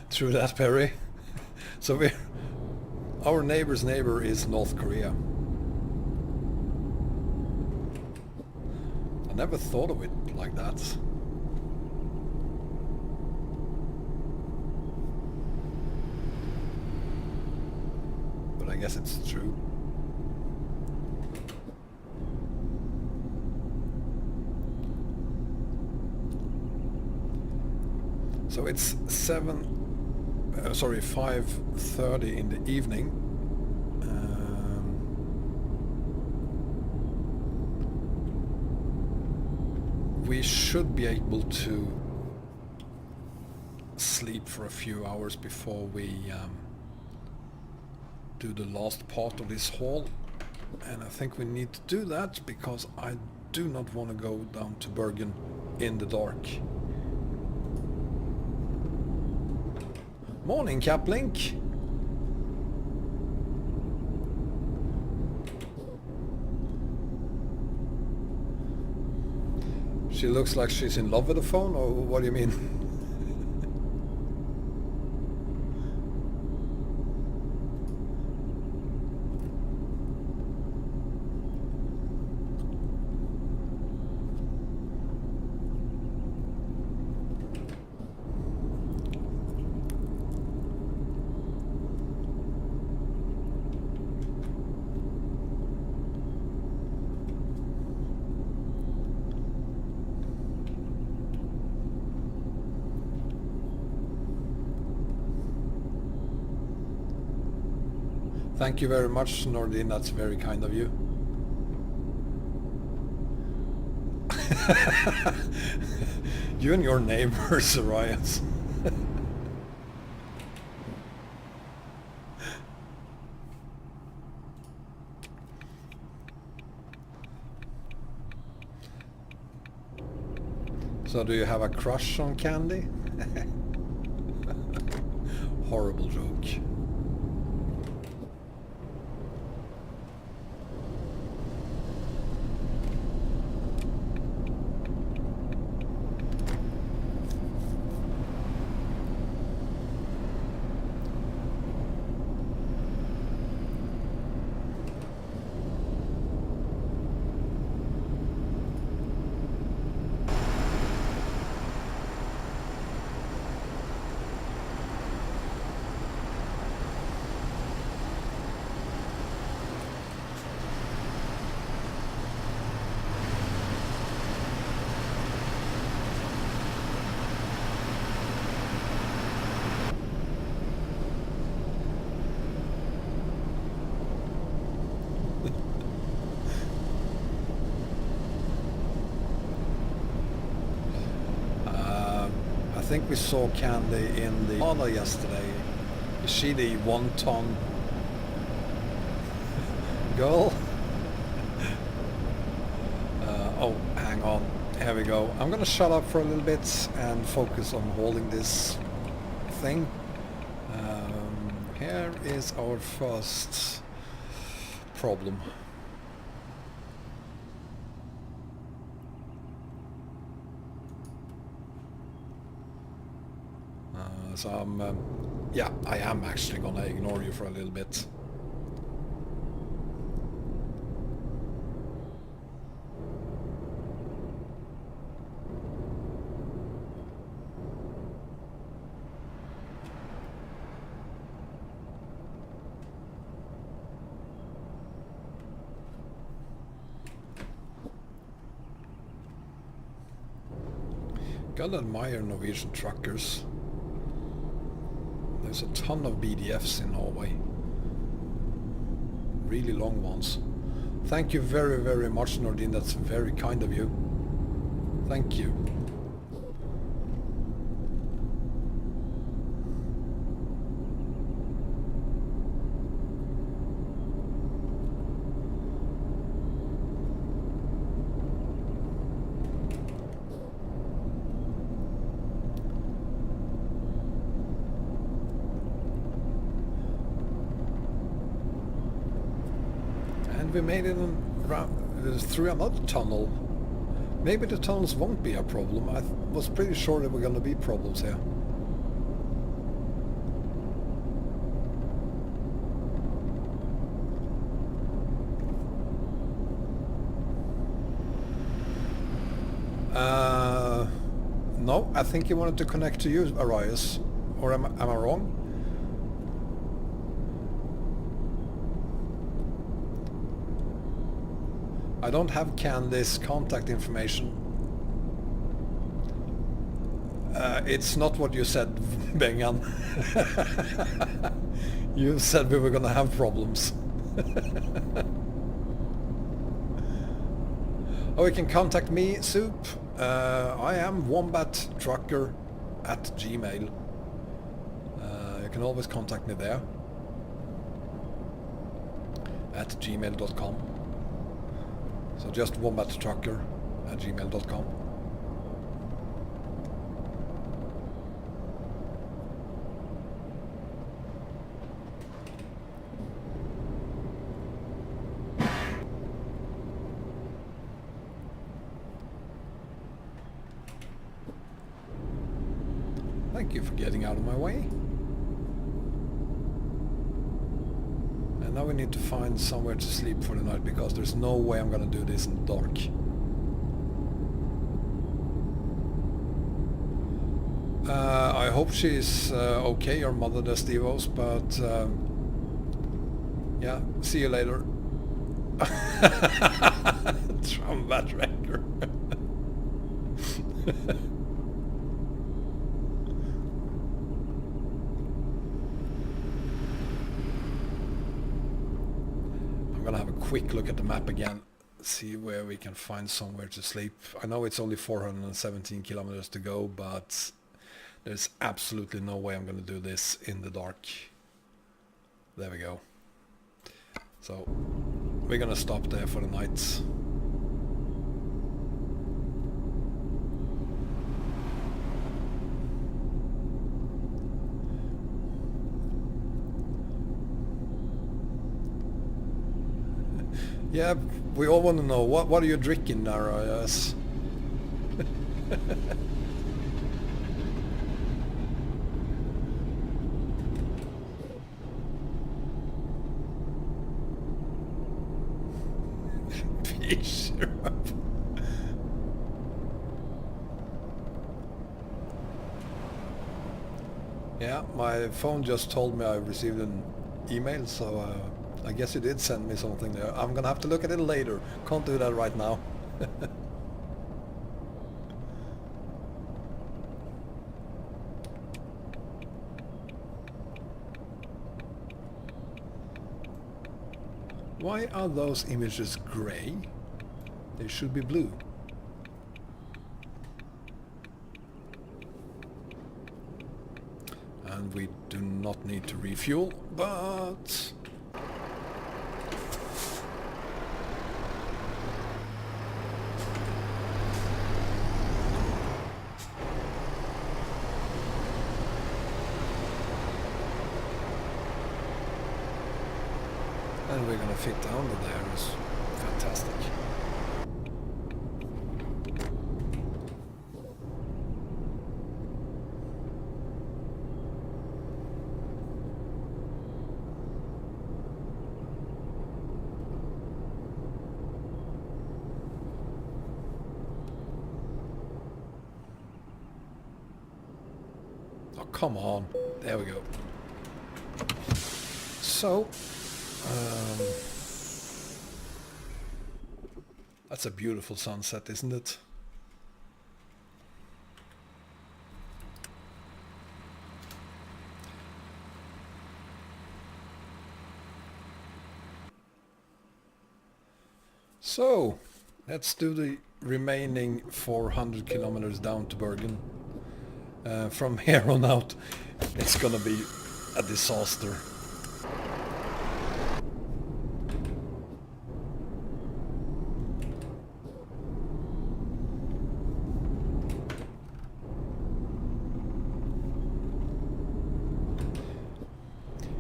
True that, Perry. So our neighbor's neighbor is North Korea. I never thought of it like that. But I guess it's true. So it's 5:30 in the evening. We should be able to sleep for a few hours before we do the last part of this haul. And I think we need to do that because I do not want to go down to Bergen in the dark. Morning, Caplink. She looks like she's in love with the phone, or what do you mean? Thank you very much, Nordin. That's very kind of you. You and your neighbors, Arias. So do you have a crush on Candy? Horrible joke. I think we saw Candy in the Armada yesterday. Is she the 1 ton girl? Oh, hang on. Here we go. I'm gonna shut up for a little bit and focus on holding this thing. Here is our first problem. So yeah, I am actually gonna ignore you for a little bit. Gotta admire Norwegian truckers. There's a ton of BDFs in Norway. Really long ones. Thank you very, very much, Nordin. That's very kind of you. Thank you. We made it through another tunnel. Maybe the tunnels won't be a problem. I was pretty sure there were going to be problems here. No, I think he wanted to connect to you, Arias. Or am I wrong? I don't have Candy's contact information. It's not what you said, Bergen. You said we were gonna have problems. Oh, you can contact me, Soup. I am wombattrucker@gmail. You can always contact me there. At gmail.com. So just wombattrucker@gmail.com. Thank you for getting out of my way. And now we need to find somewhere to sleep for the night, because there's no way I'm gonna do this in the dark. I hope she's okay, your mother, the Stevos, but yeah, see you later. Trombat record. quick look at the map again, see where we can find somewhere to sleep. I know it's only 417 kilometers to go, but there's absolutely no way I'm going to do this in the dark. There we go. So we're going to stop there for the night. Yeah, we all want to know, what are you drinking now, yes? Pea syrup. Yeah, my phone just told me I received an email, so I guess you did send me something there. I'm gonna have to look at it later. Can't do that right now. Why are those images gray? They should be blue. And we do not need to refuel, but... and we're gonna fit down there. It's fantastic. Oh, come on. There we go. So, that's a beautiful sunset, isn't it? So, let's do the remaining 400 kilometers down to Bergen. From here on out, it's gonna be a disaster.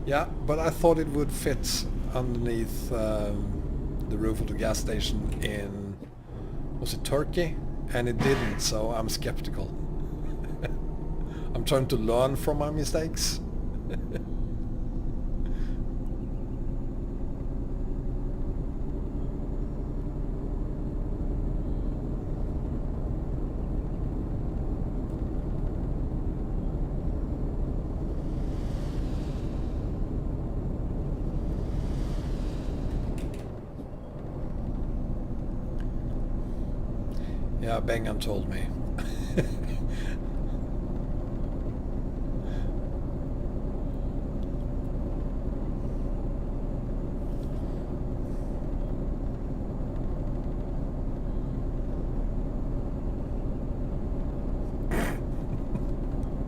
Yeah, but I thought it would fit underneath the roof of the gas station in, was it Turkey? And it didn't, so I'm skeptical. I'm trying to learn from my mistakes. Yeah, Bergen told me.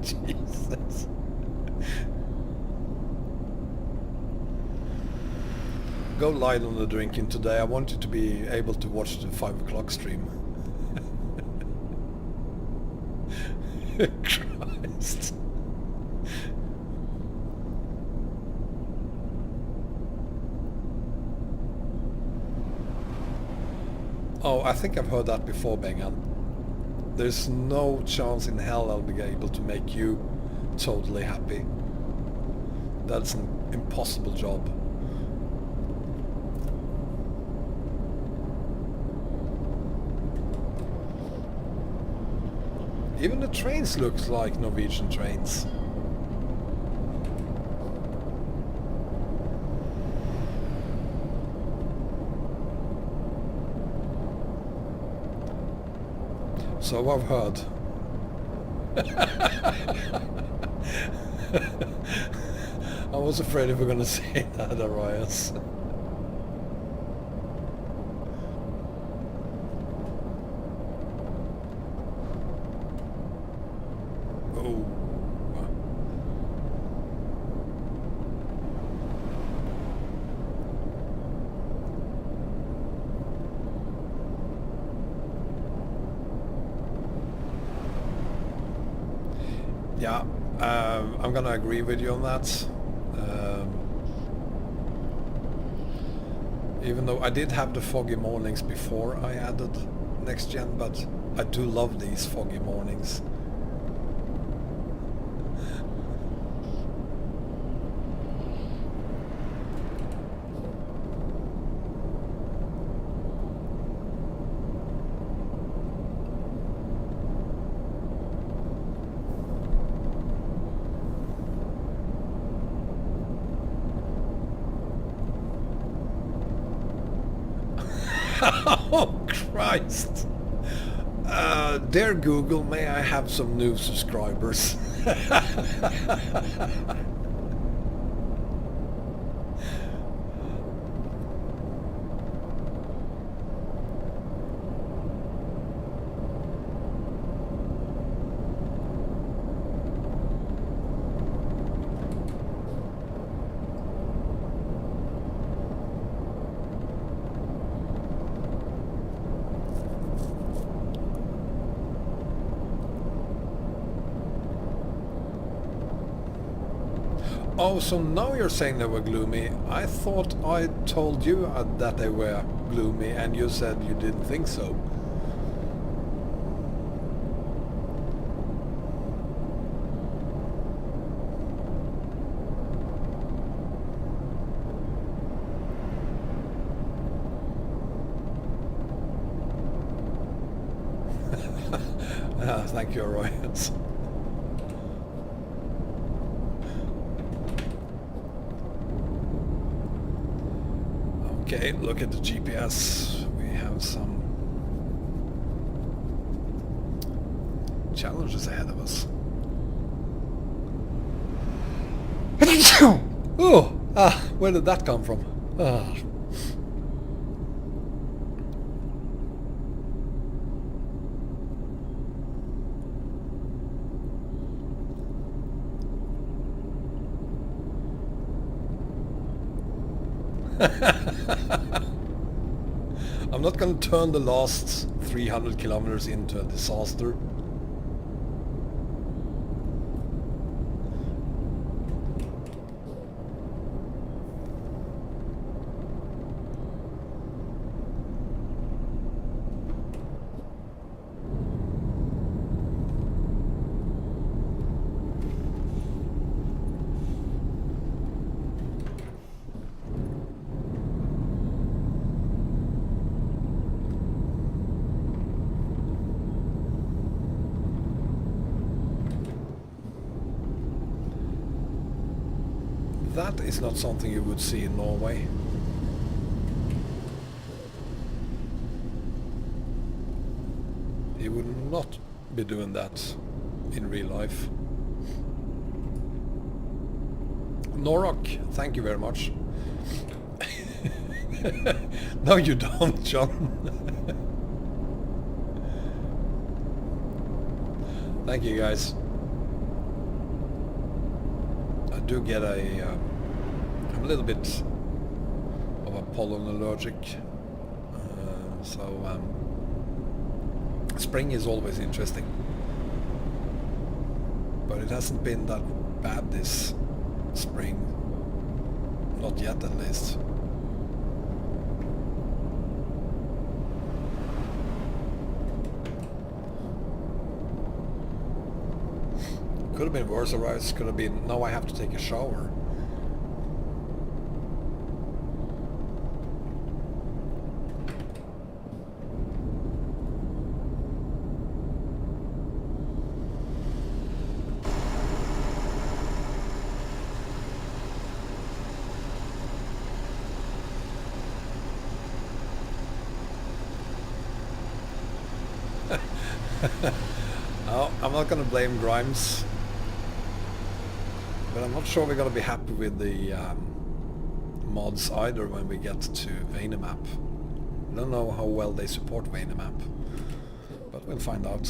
Jesus. Go light on the drinking today. I want you to be able to watch the 5 o'clock stream. Christ. Oh, I think I've heard that before, Bergen. There's no chance in hell I'll be able to make you totally happy. That's an impossible job. Even the trains look like Norwegian trains. So I've heard. I was afraid if we're gonna say that, Arias. Oh. Yeah, I'm gonna agree with you on that. Even though I did have the foggy mornings before I added next gen, but I do love these foggy mornings. Oh Christ! Dear Google, may I have some new subscribers? Oh, so now you're saying they were gloomy. I thought I told you that they were gloomy and you said you didn't think so. Thank you, Roy. Okay, look at the GPS. We have some challenges ahead of us. Oh, where did that come from? Ah. I'm not going to turn the last 300 kilometers into a disaster. That is not something you would see in Norway. He would not be doing that in real life. Norok, thank you very much. No, you don't, John. Thank you, guys. I do get I'm a little bit of a pollen allergic, so spring is always interesting, but it hasn't been that bad this spring, not yet at least. Could have been worse, or else could have been, now I have to take a shower. No, I'm not going to blame Grimes, but I'm not sure we're going to be happy with the mods either when we get to Vanemap. I don't know how well they support Vanemap, but we'll find out.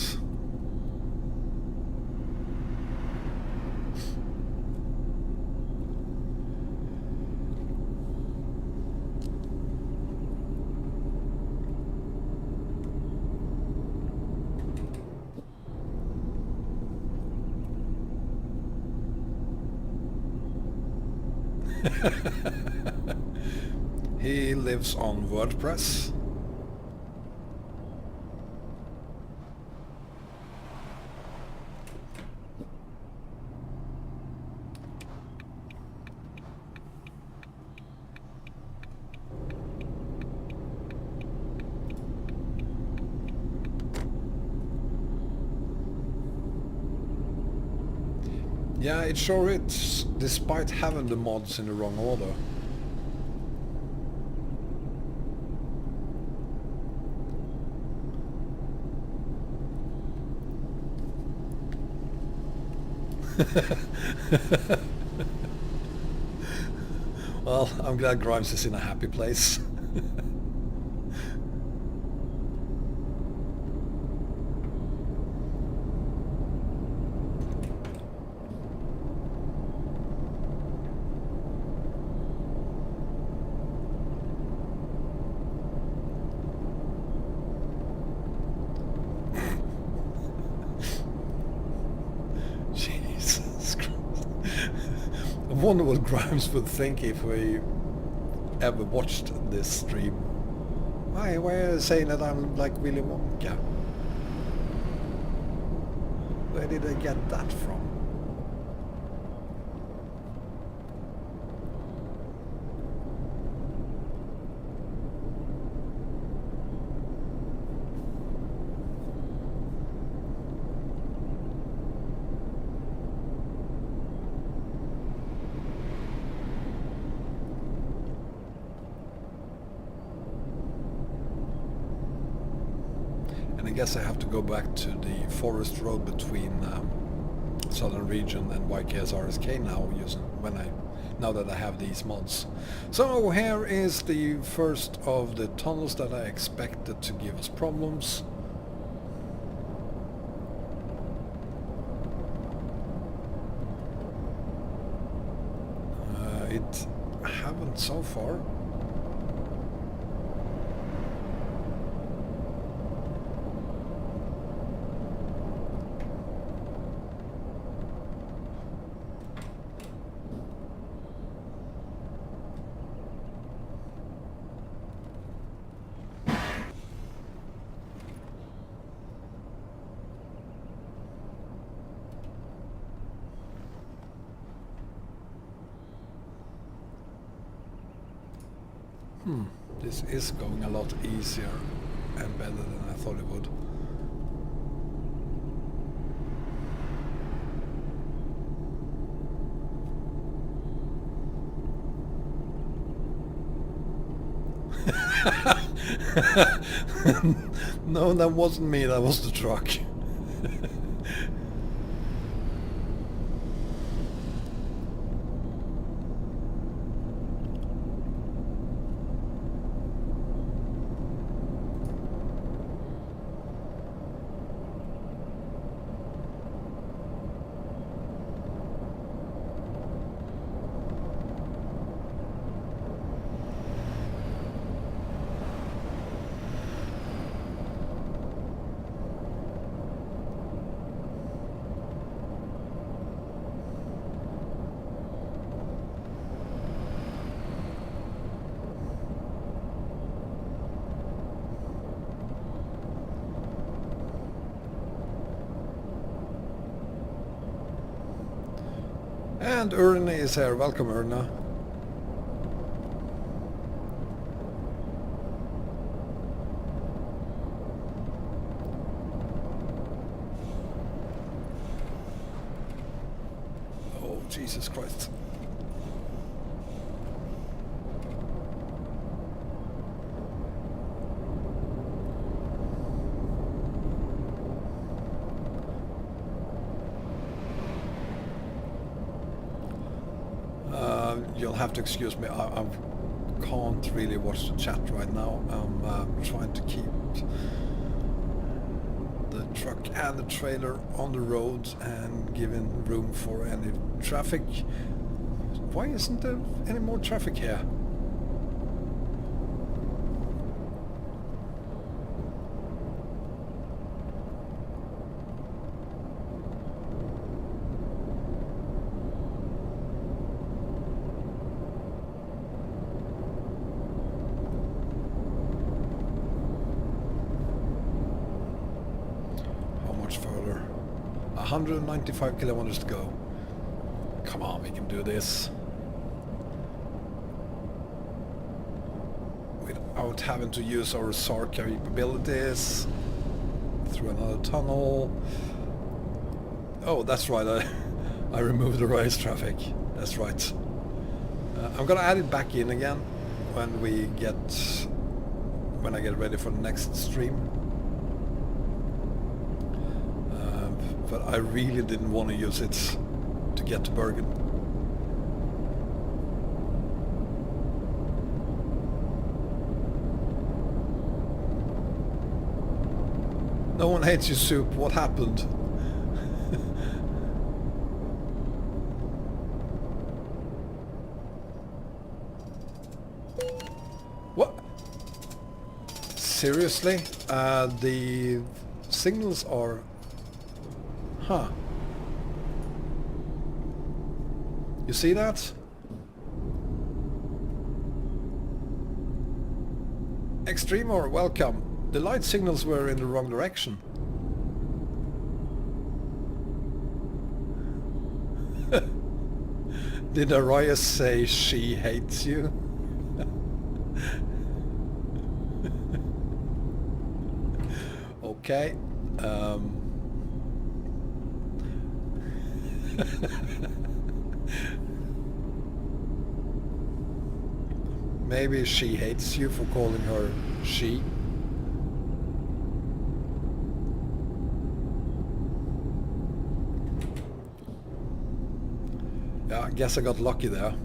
He lives on WordPress. Yeah, it sure is, despite having the mods in the wrong order. Well, I'm glad Grimes is in a happy place. Jesus Christ. I wonder what Grimes would think if we ever watched this stream. Why are you saying that I'm like Willy Wonka? Where did I get that from? And I guess I have to go back to the forest road between Southern Region and YKS-RSK now that I have these mods. So here is the first of the tunnels that I expected to give us problems. It haven't so far. This is going a lot easier and better than I thought it would. No, that wasn't me, that was the truck. And Erna is here. Welcome, Erna. Oh, Jesus Christ. You'll have to excuse me, I can't really watch the chat right now. I'm trying to keep the truck and the trailer on the road and giving room for any traffic. Why isn't there any more traffic here? 195 kilometers to go. Come on, we can do this. Without having to use our SAR capabilities. Through another tunnel. Oh, that's right, I removed the race traffic. That's right. I'm gonna add it back in again when I get ready for the next stream. But I really didn't want to use it to get to Bergen. No one hates you, Soup. What happened? What? Seriously? The signals are... Huh. You see that? Extremor, welcome. The light signals were in the wrong direction. Did Araya say she hates you? Okay. Maybe she hates you for calling her she. Yeah, I guess I got lucky there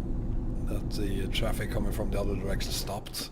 that the traffic coming from the other direction stopped.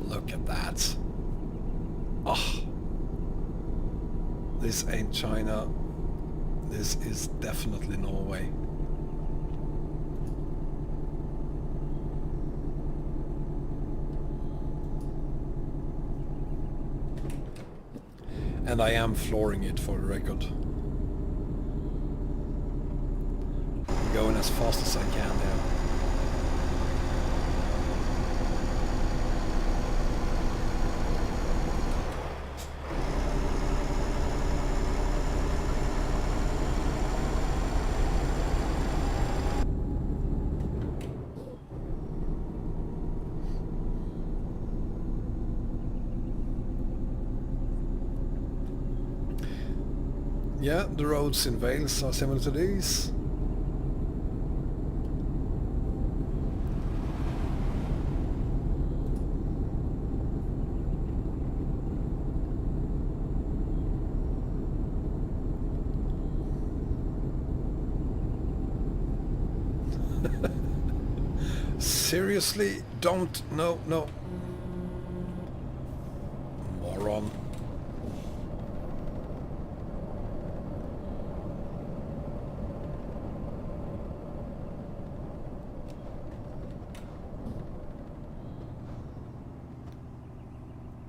Look at that. Oh, this ain't China. This is definitely Norway. And I am flooring it, for the record. I'm going as fast as I can now. Yeah, the roads in Wales are similar to these. Seriously? Don't. No, no. Moron.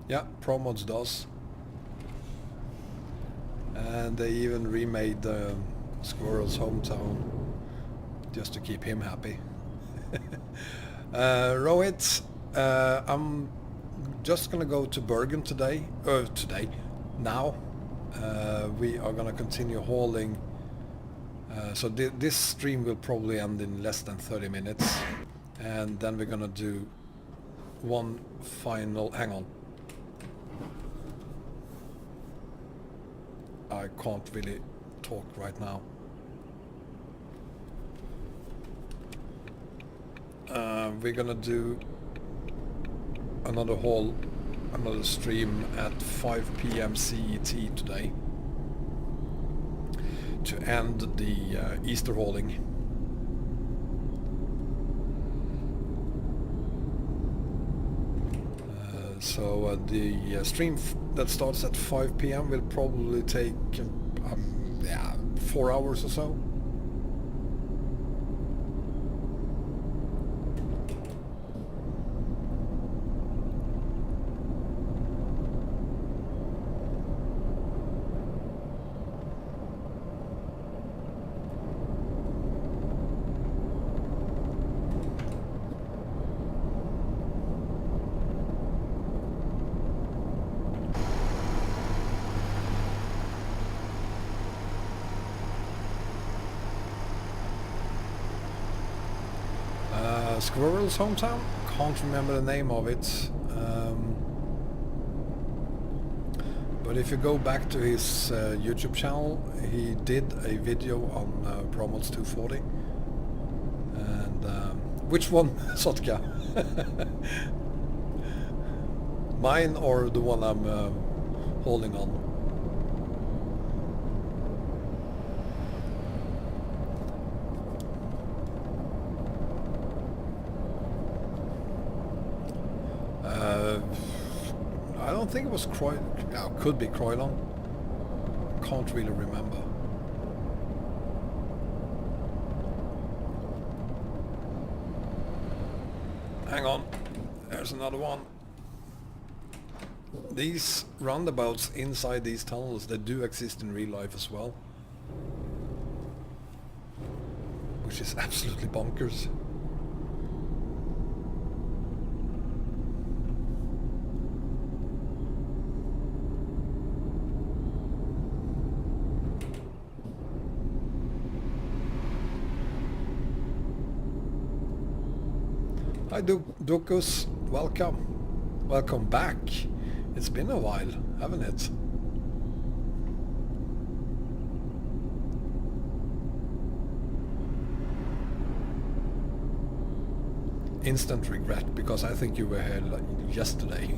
Yeah, ProMods does. And they even remade Squirrel's hometown just to keep him happy. Rohit, I'm just gonna go to Bergen today. Now. We are gonna continue hauling. So this stream will probably end in less than 30 minutes. And then we're gonna do one final... Hang on. I can't really talk right now. We're gonna do another haul, another stream at 5 PM CET today to end the Easter hauling. So the stream that starts at 5 p.m. will probably take yeah, 4 hours or so. Squirrel's hometown? Can't remember the name of it. But if you go back to his YouTube channel, he did a video on Promods 240. And which one, Sotka? Mine or the one I'm holding on? I don't think it was could be Croydon. Can't really remember. Hang on, there's another one. These roundabouts inside these tunnels, they do exist in real life as well. Which is absolutely bonkers. Hi Dukus, welcome. Welcome back. It's been a while, haven't it? Instant regret, because I think you were here like yesterday.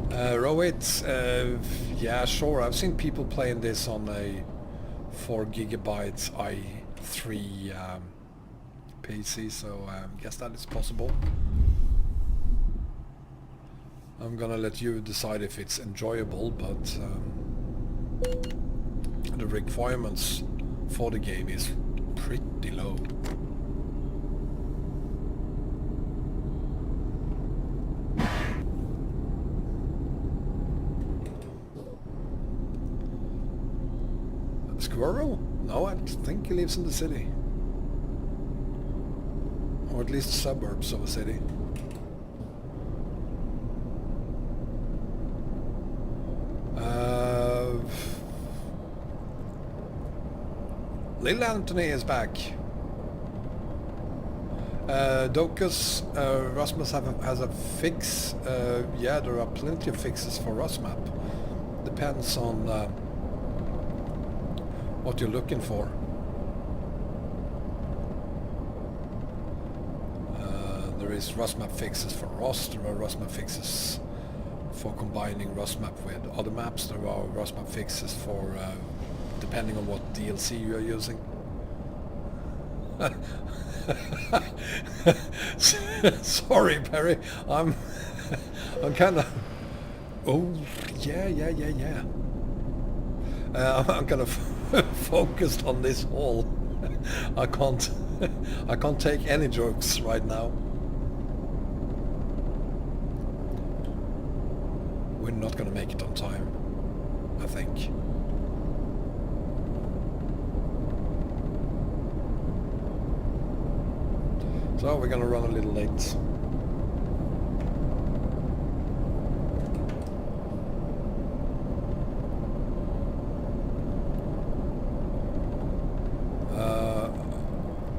Rohit, yeah, sure. I've seen people playing this on a 4 gigabytes i3 PC, so I guess that is possible. I'm gonna let you decide if it's enjoyable, but the requirements for the game is pretty low. Squirrel? No, I think he lives in the city. Or at least suburbs of a city. Lil Anthony is back. Docus, Rasmus has a fix. Yeah, there are plenty of fixes for Rasmap. Depends on what you're looking for. There is Rasmap fixes for Rust, there are Rasmap fixes for combining Rasmap with other maps, there are Rasmap fixes for depending on what DLC you are using. Sorry Perry, I'm kind of... Oh, yeah. I'm kind of focused on this hall. I can't take any jokes right now. We're not gonna make it on time, I think. So we're gonna run a little late.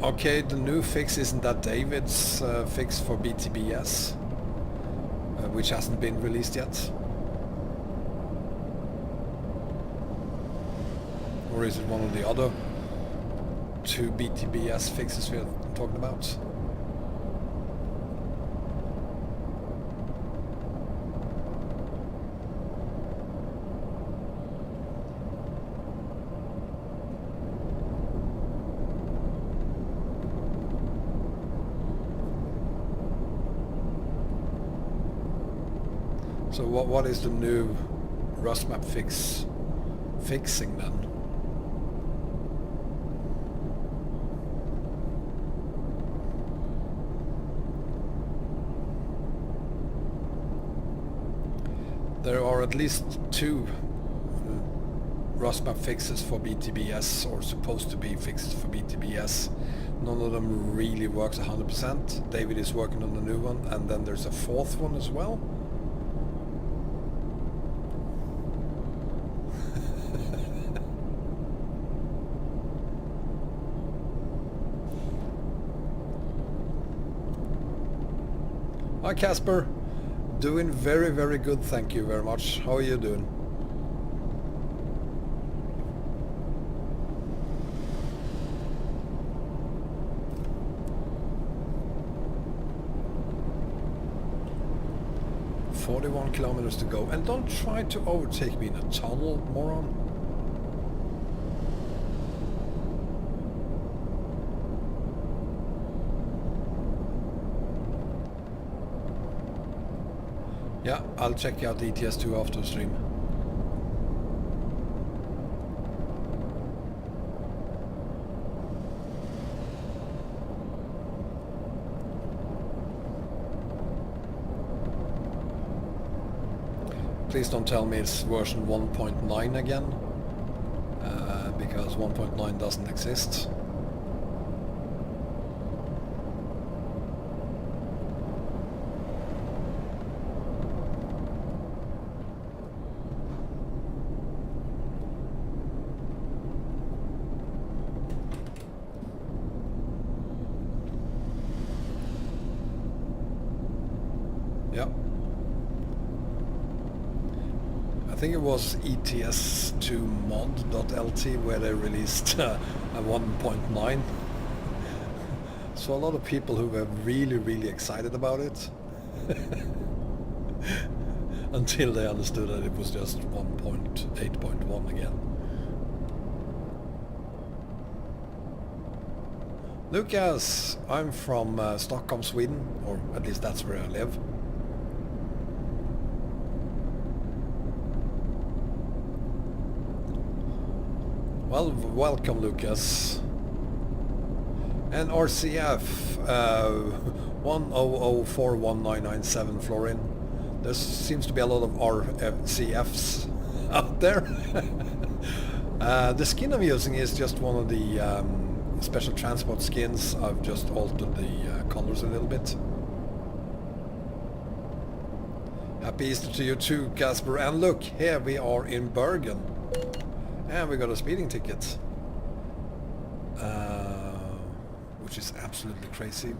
Okay, the new fix isn't that David's fix for BTBS, which hasn't been released yet. Or is it one of the other 2 BTBS fixes we're talking about? So what is the new rust map fixing then? There are at least 2 rust map fixes for BTBS, or supposed to be fixes for BTBS. None of them really works 100%. David is working on the new one, and then there's a 4th one as well. Hi Casper, doing very, very good, thank you very much. How are you doing? ...41 kilometers to go, and don't try to overtake me in a tunnel, moron. Yeah, I'll check out ETS2 after the stream. Please don't tell me it's version 1.9 again, because 1.9 doesn't exist. Yep. I think it was ETS2 mod.lt where they released a 1.9. So a lot of people who were really, really excited about it until they understood that it was just 1.8.1 again. Lucas, I'm from Stockholm, Sweden, or at least that's where I live. Well, welcome Lucas. And RCF 100419997 Florin. There seems to be a lot of RCFs out there. The skin I'm using is just one of the special transport skins. I've just altered the colors a little bit. Happy Easter to you too, Casper. And look, here we are in Bergen. And we got a speeding ticket. Which is absolutely crazy.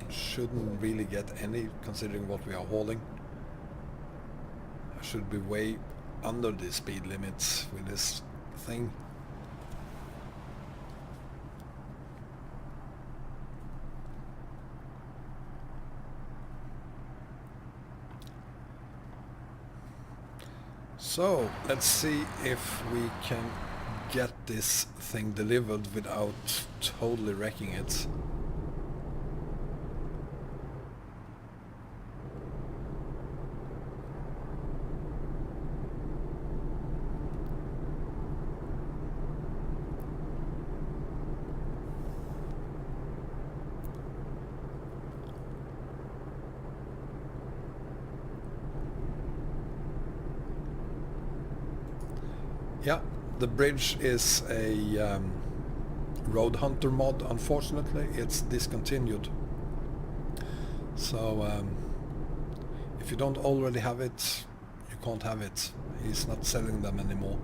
Shouldn't really get any, considering what we are hauling. I should be way under the speed limits with this thing. So let's see if we can get this thing delivered without totally wrecking it. Yeah, the bridge is a Roadhunter mod, unfortunately. It's discontinued. So if you don't already have it, you can't have it. He's not selling them anymore.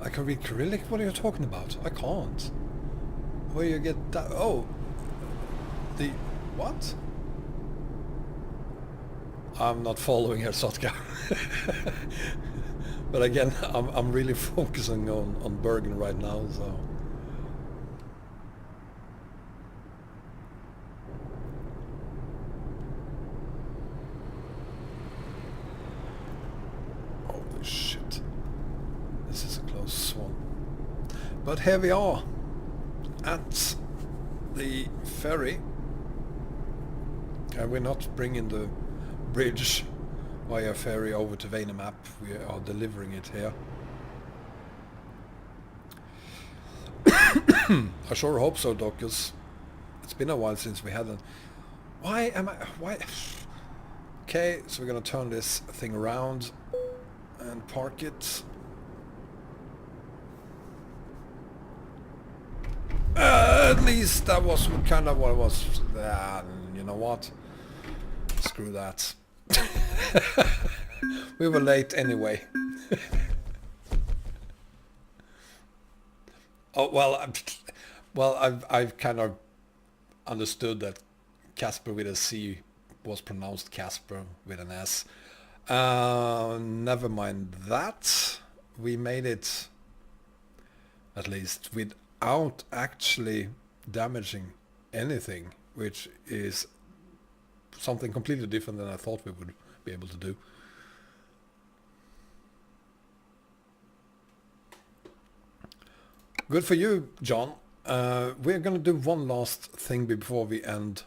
I can read Cyrillic? What are you talking about? I can't. Where you get that? Oh! The what? I'm not following her, Sotka. But again, I'm really focusing on Bergen right now, so. Holy shit. This is a close one. But here we are at the ferry. We're not bringing the bridge via ferry over to Vanemap. We are delivering it here. I sure hope so, Docus. It's been a while since we hadn't. Why? Okay, so we're gonna turn this thing around and park it. At least that was kind of what it was. You know what? Screw that. We were late anyway. Oh well, I've kind of understood that Casper with a C was pronounced Casper with an S. Never mind that. We made it, at least, without actually damaging anything, which is something completely different than I thought we would be able to do. Good for you, John. We're going to do one last thing before we end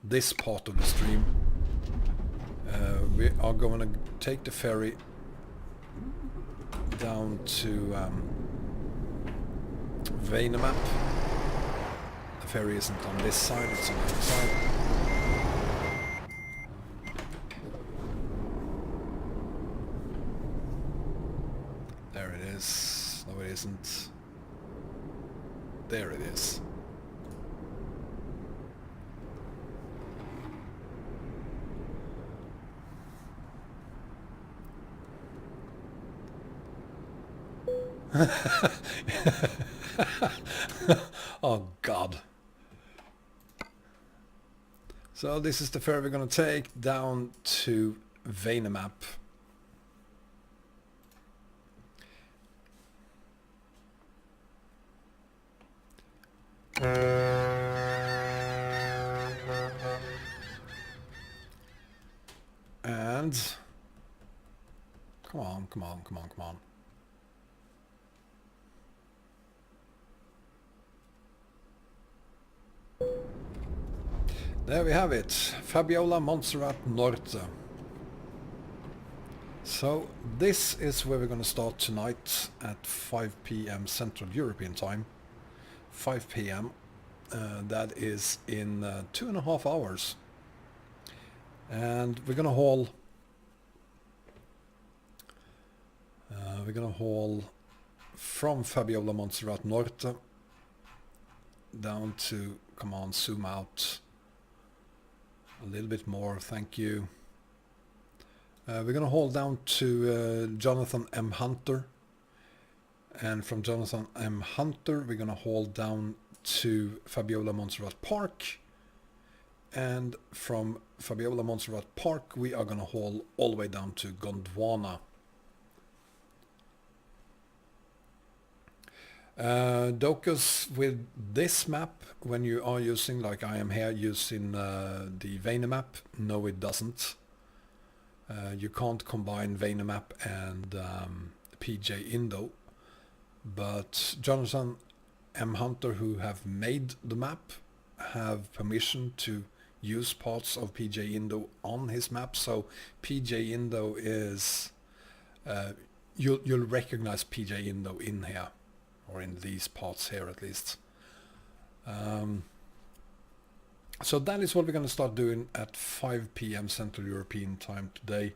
this part of the stream. We are going to take the ferry down to Vanemap. The ferry isn't on this side, it's on the other side. There it is. No, it isn't. There it is. Oh God. So this is the ferry we're going to take down to Vanemap. And come on. There we have it, Fabiola Montserrat Norte. So this is where we're going to start tonight at 5 p.m. Central European time. 5 p.m. That is in 2.5 hours. And we're going to haul from Fabiola Montserrat Norte down to, come on, zoom out a little bit more, thank you. We're going to haul down to Jonathan M. Hunter, and from Jonathan M. Hunter we're going to haul down to Fabiola Montserrat Park, and from Fabiola Montserrat Park we are going to haul all the way down to Gondwana. Docus, with this map, when you are using, like I am here using the Vanemap, no it doesn't. You can't combine Vanemap and PJ Indo, but Jonathan M. Hunter, who have made the map, have permission to use parts of PJ Indo on his map, so PJ Indo is, you'll recognize PJ Indo in here. Or in these parts here at least. So that is what we're going to start doing at 5 p.m. Central European time today.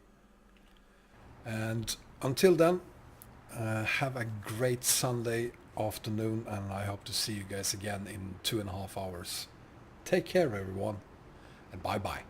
And until then, have a great Sunday afternoon, and I hope to see you guys again in 2.5 hours. Take care everyone, and bye bye.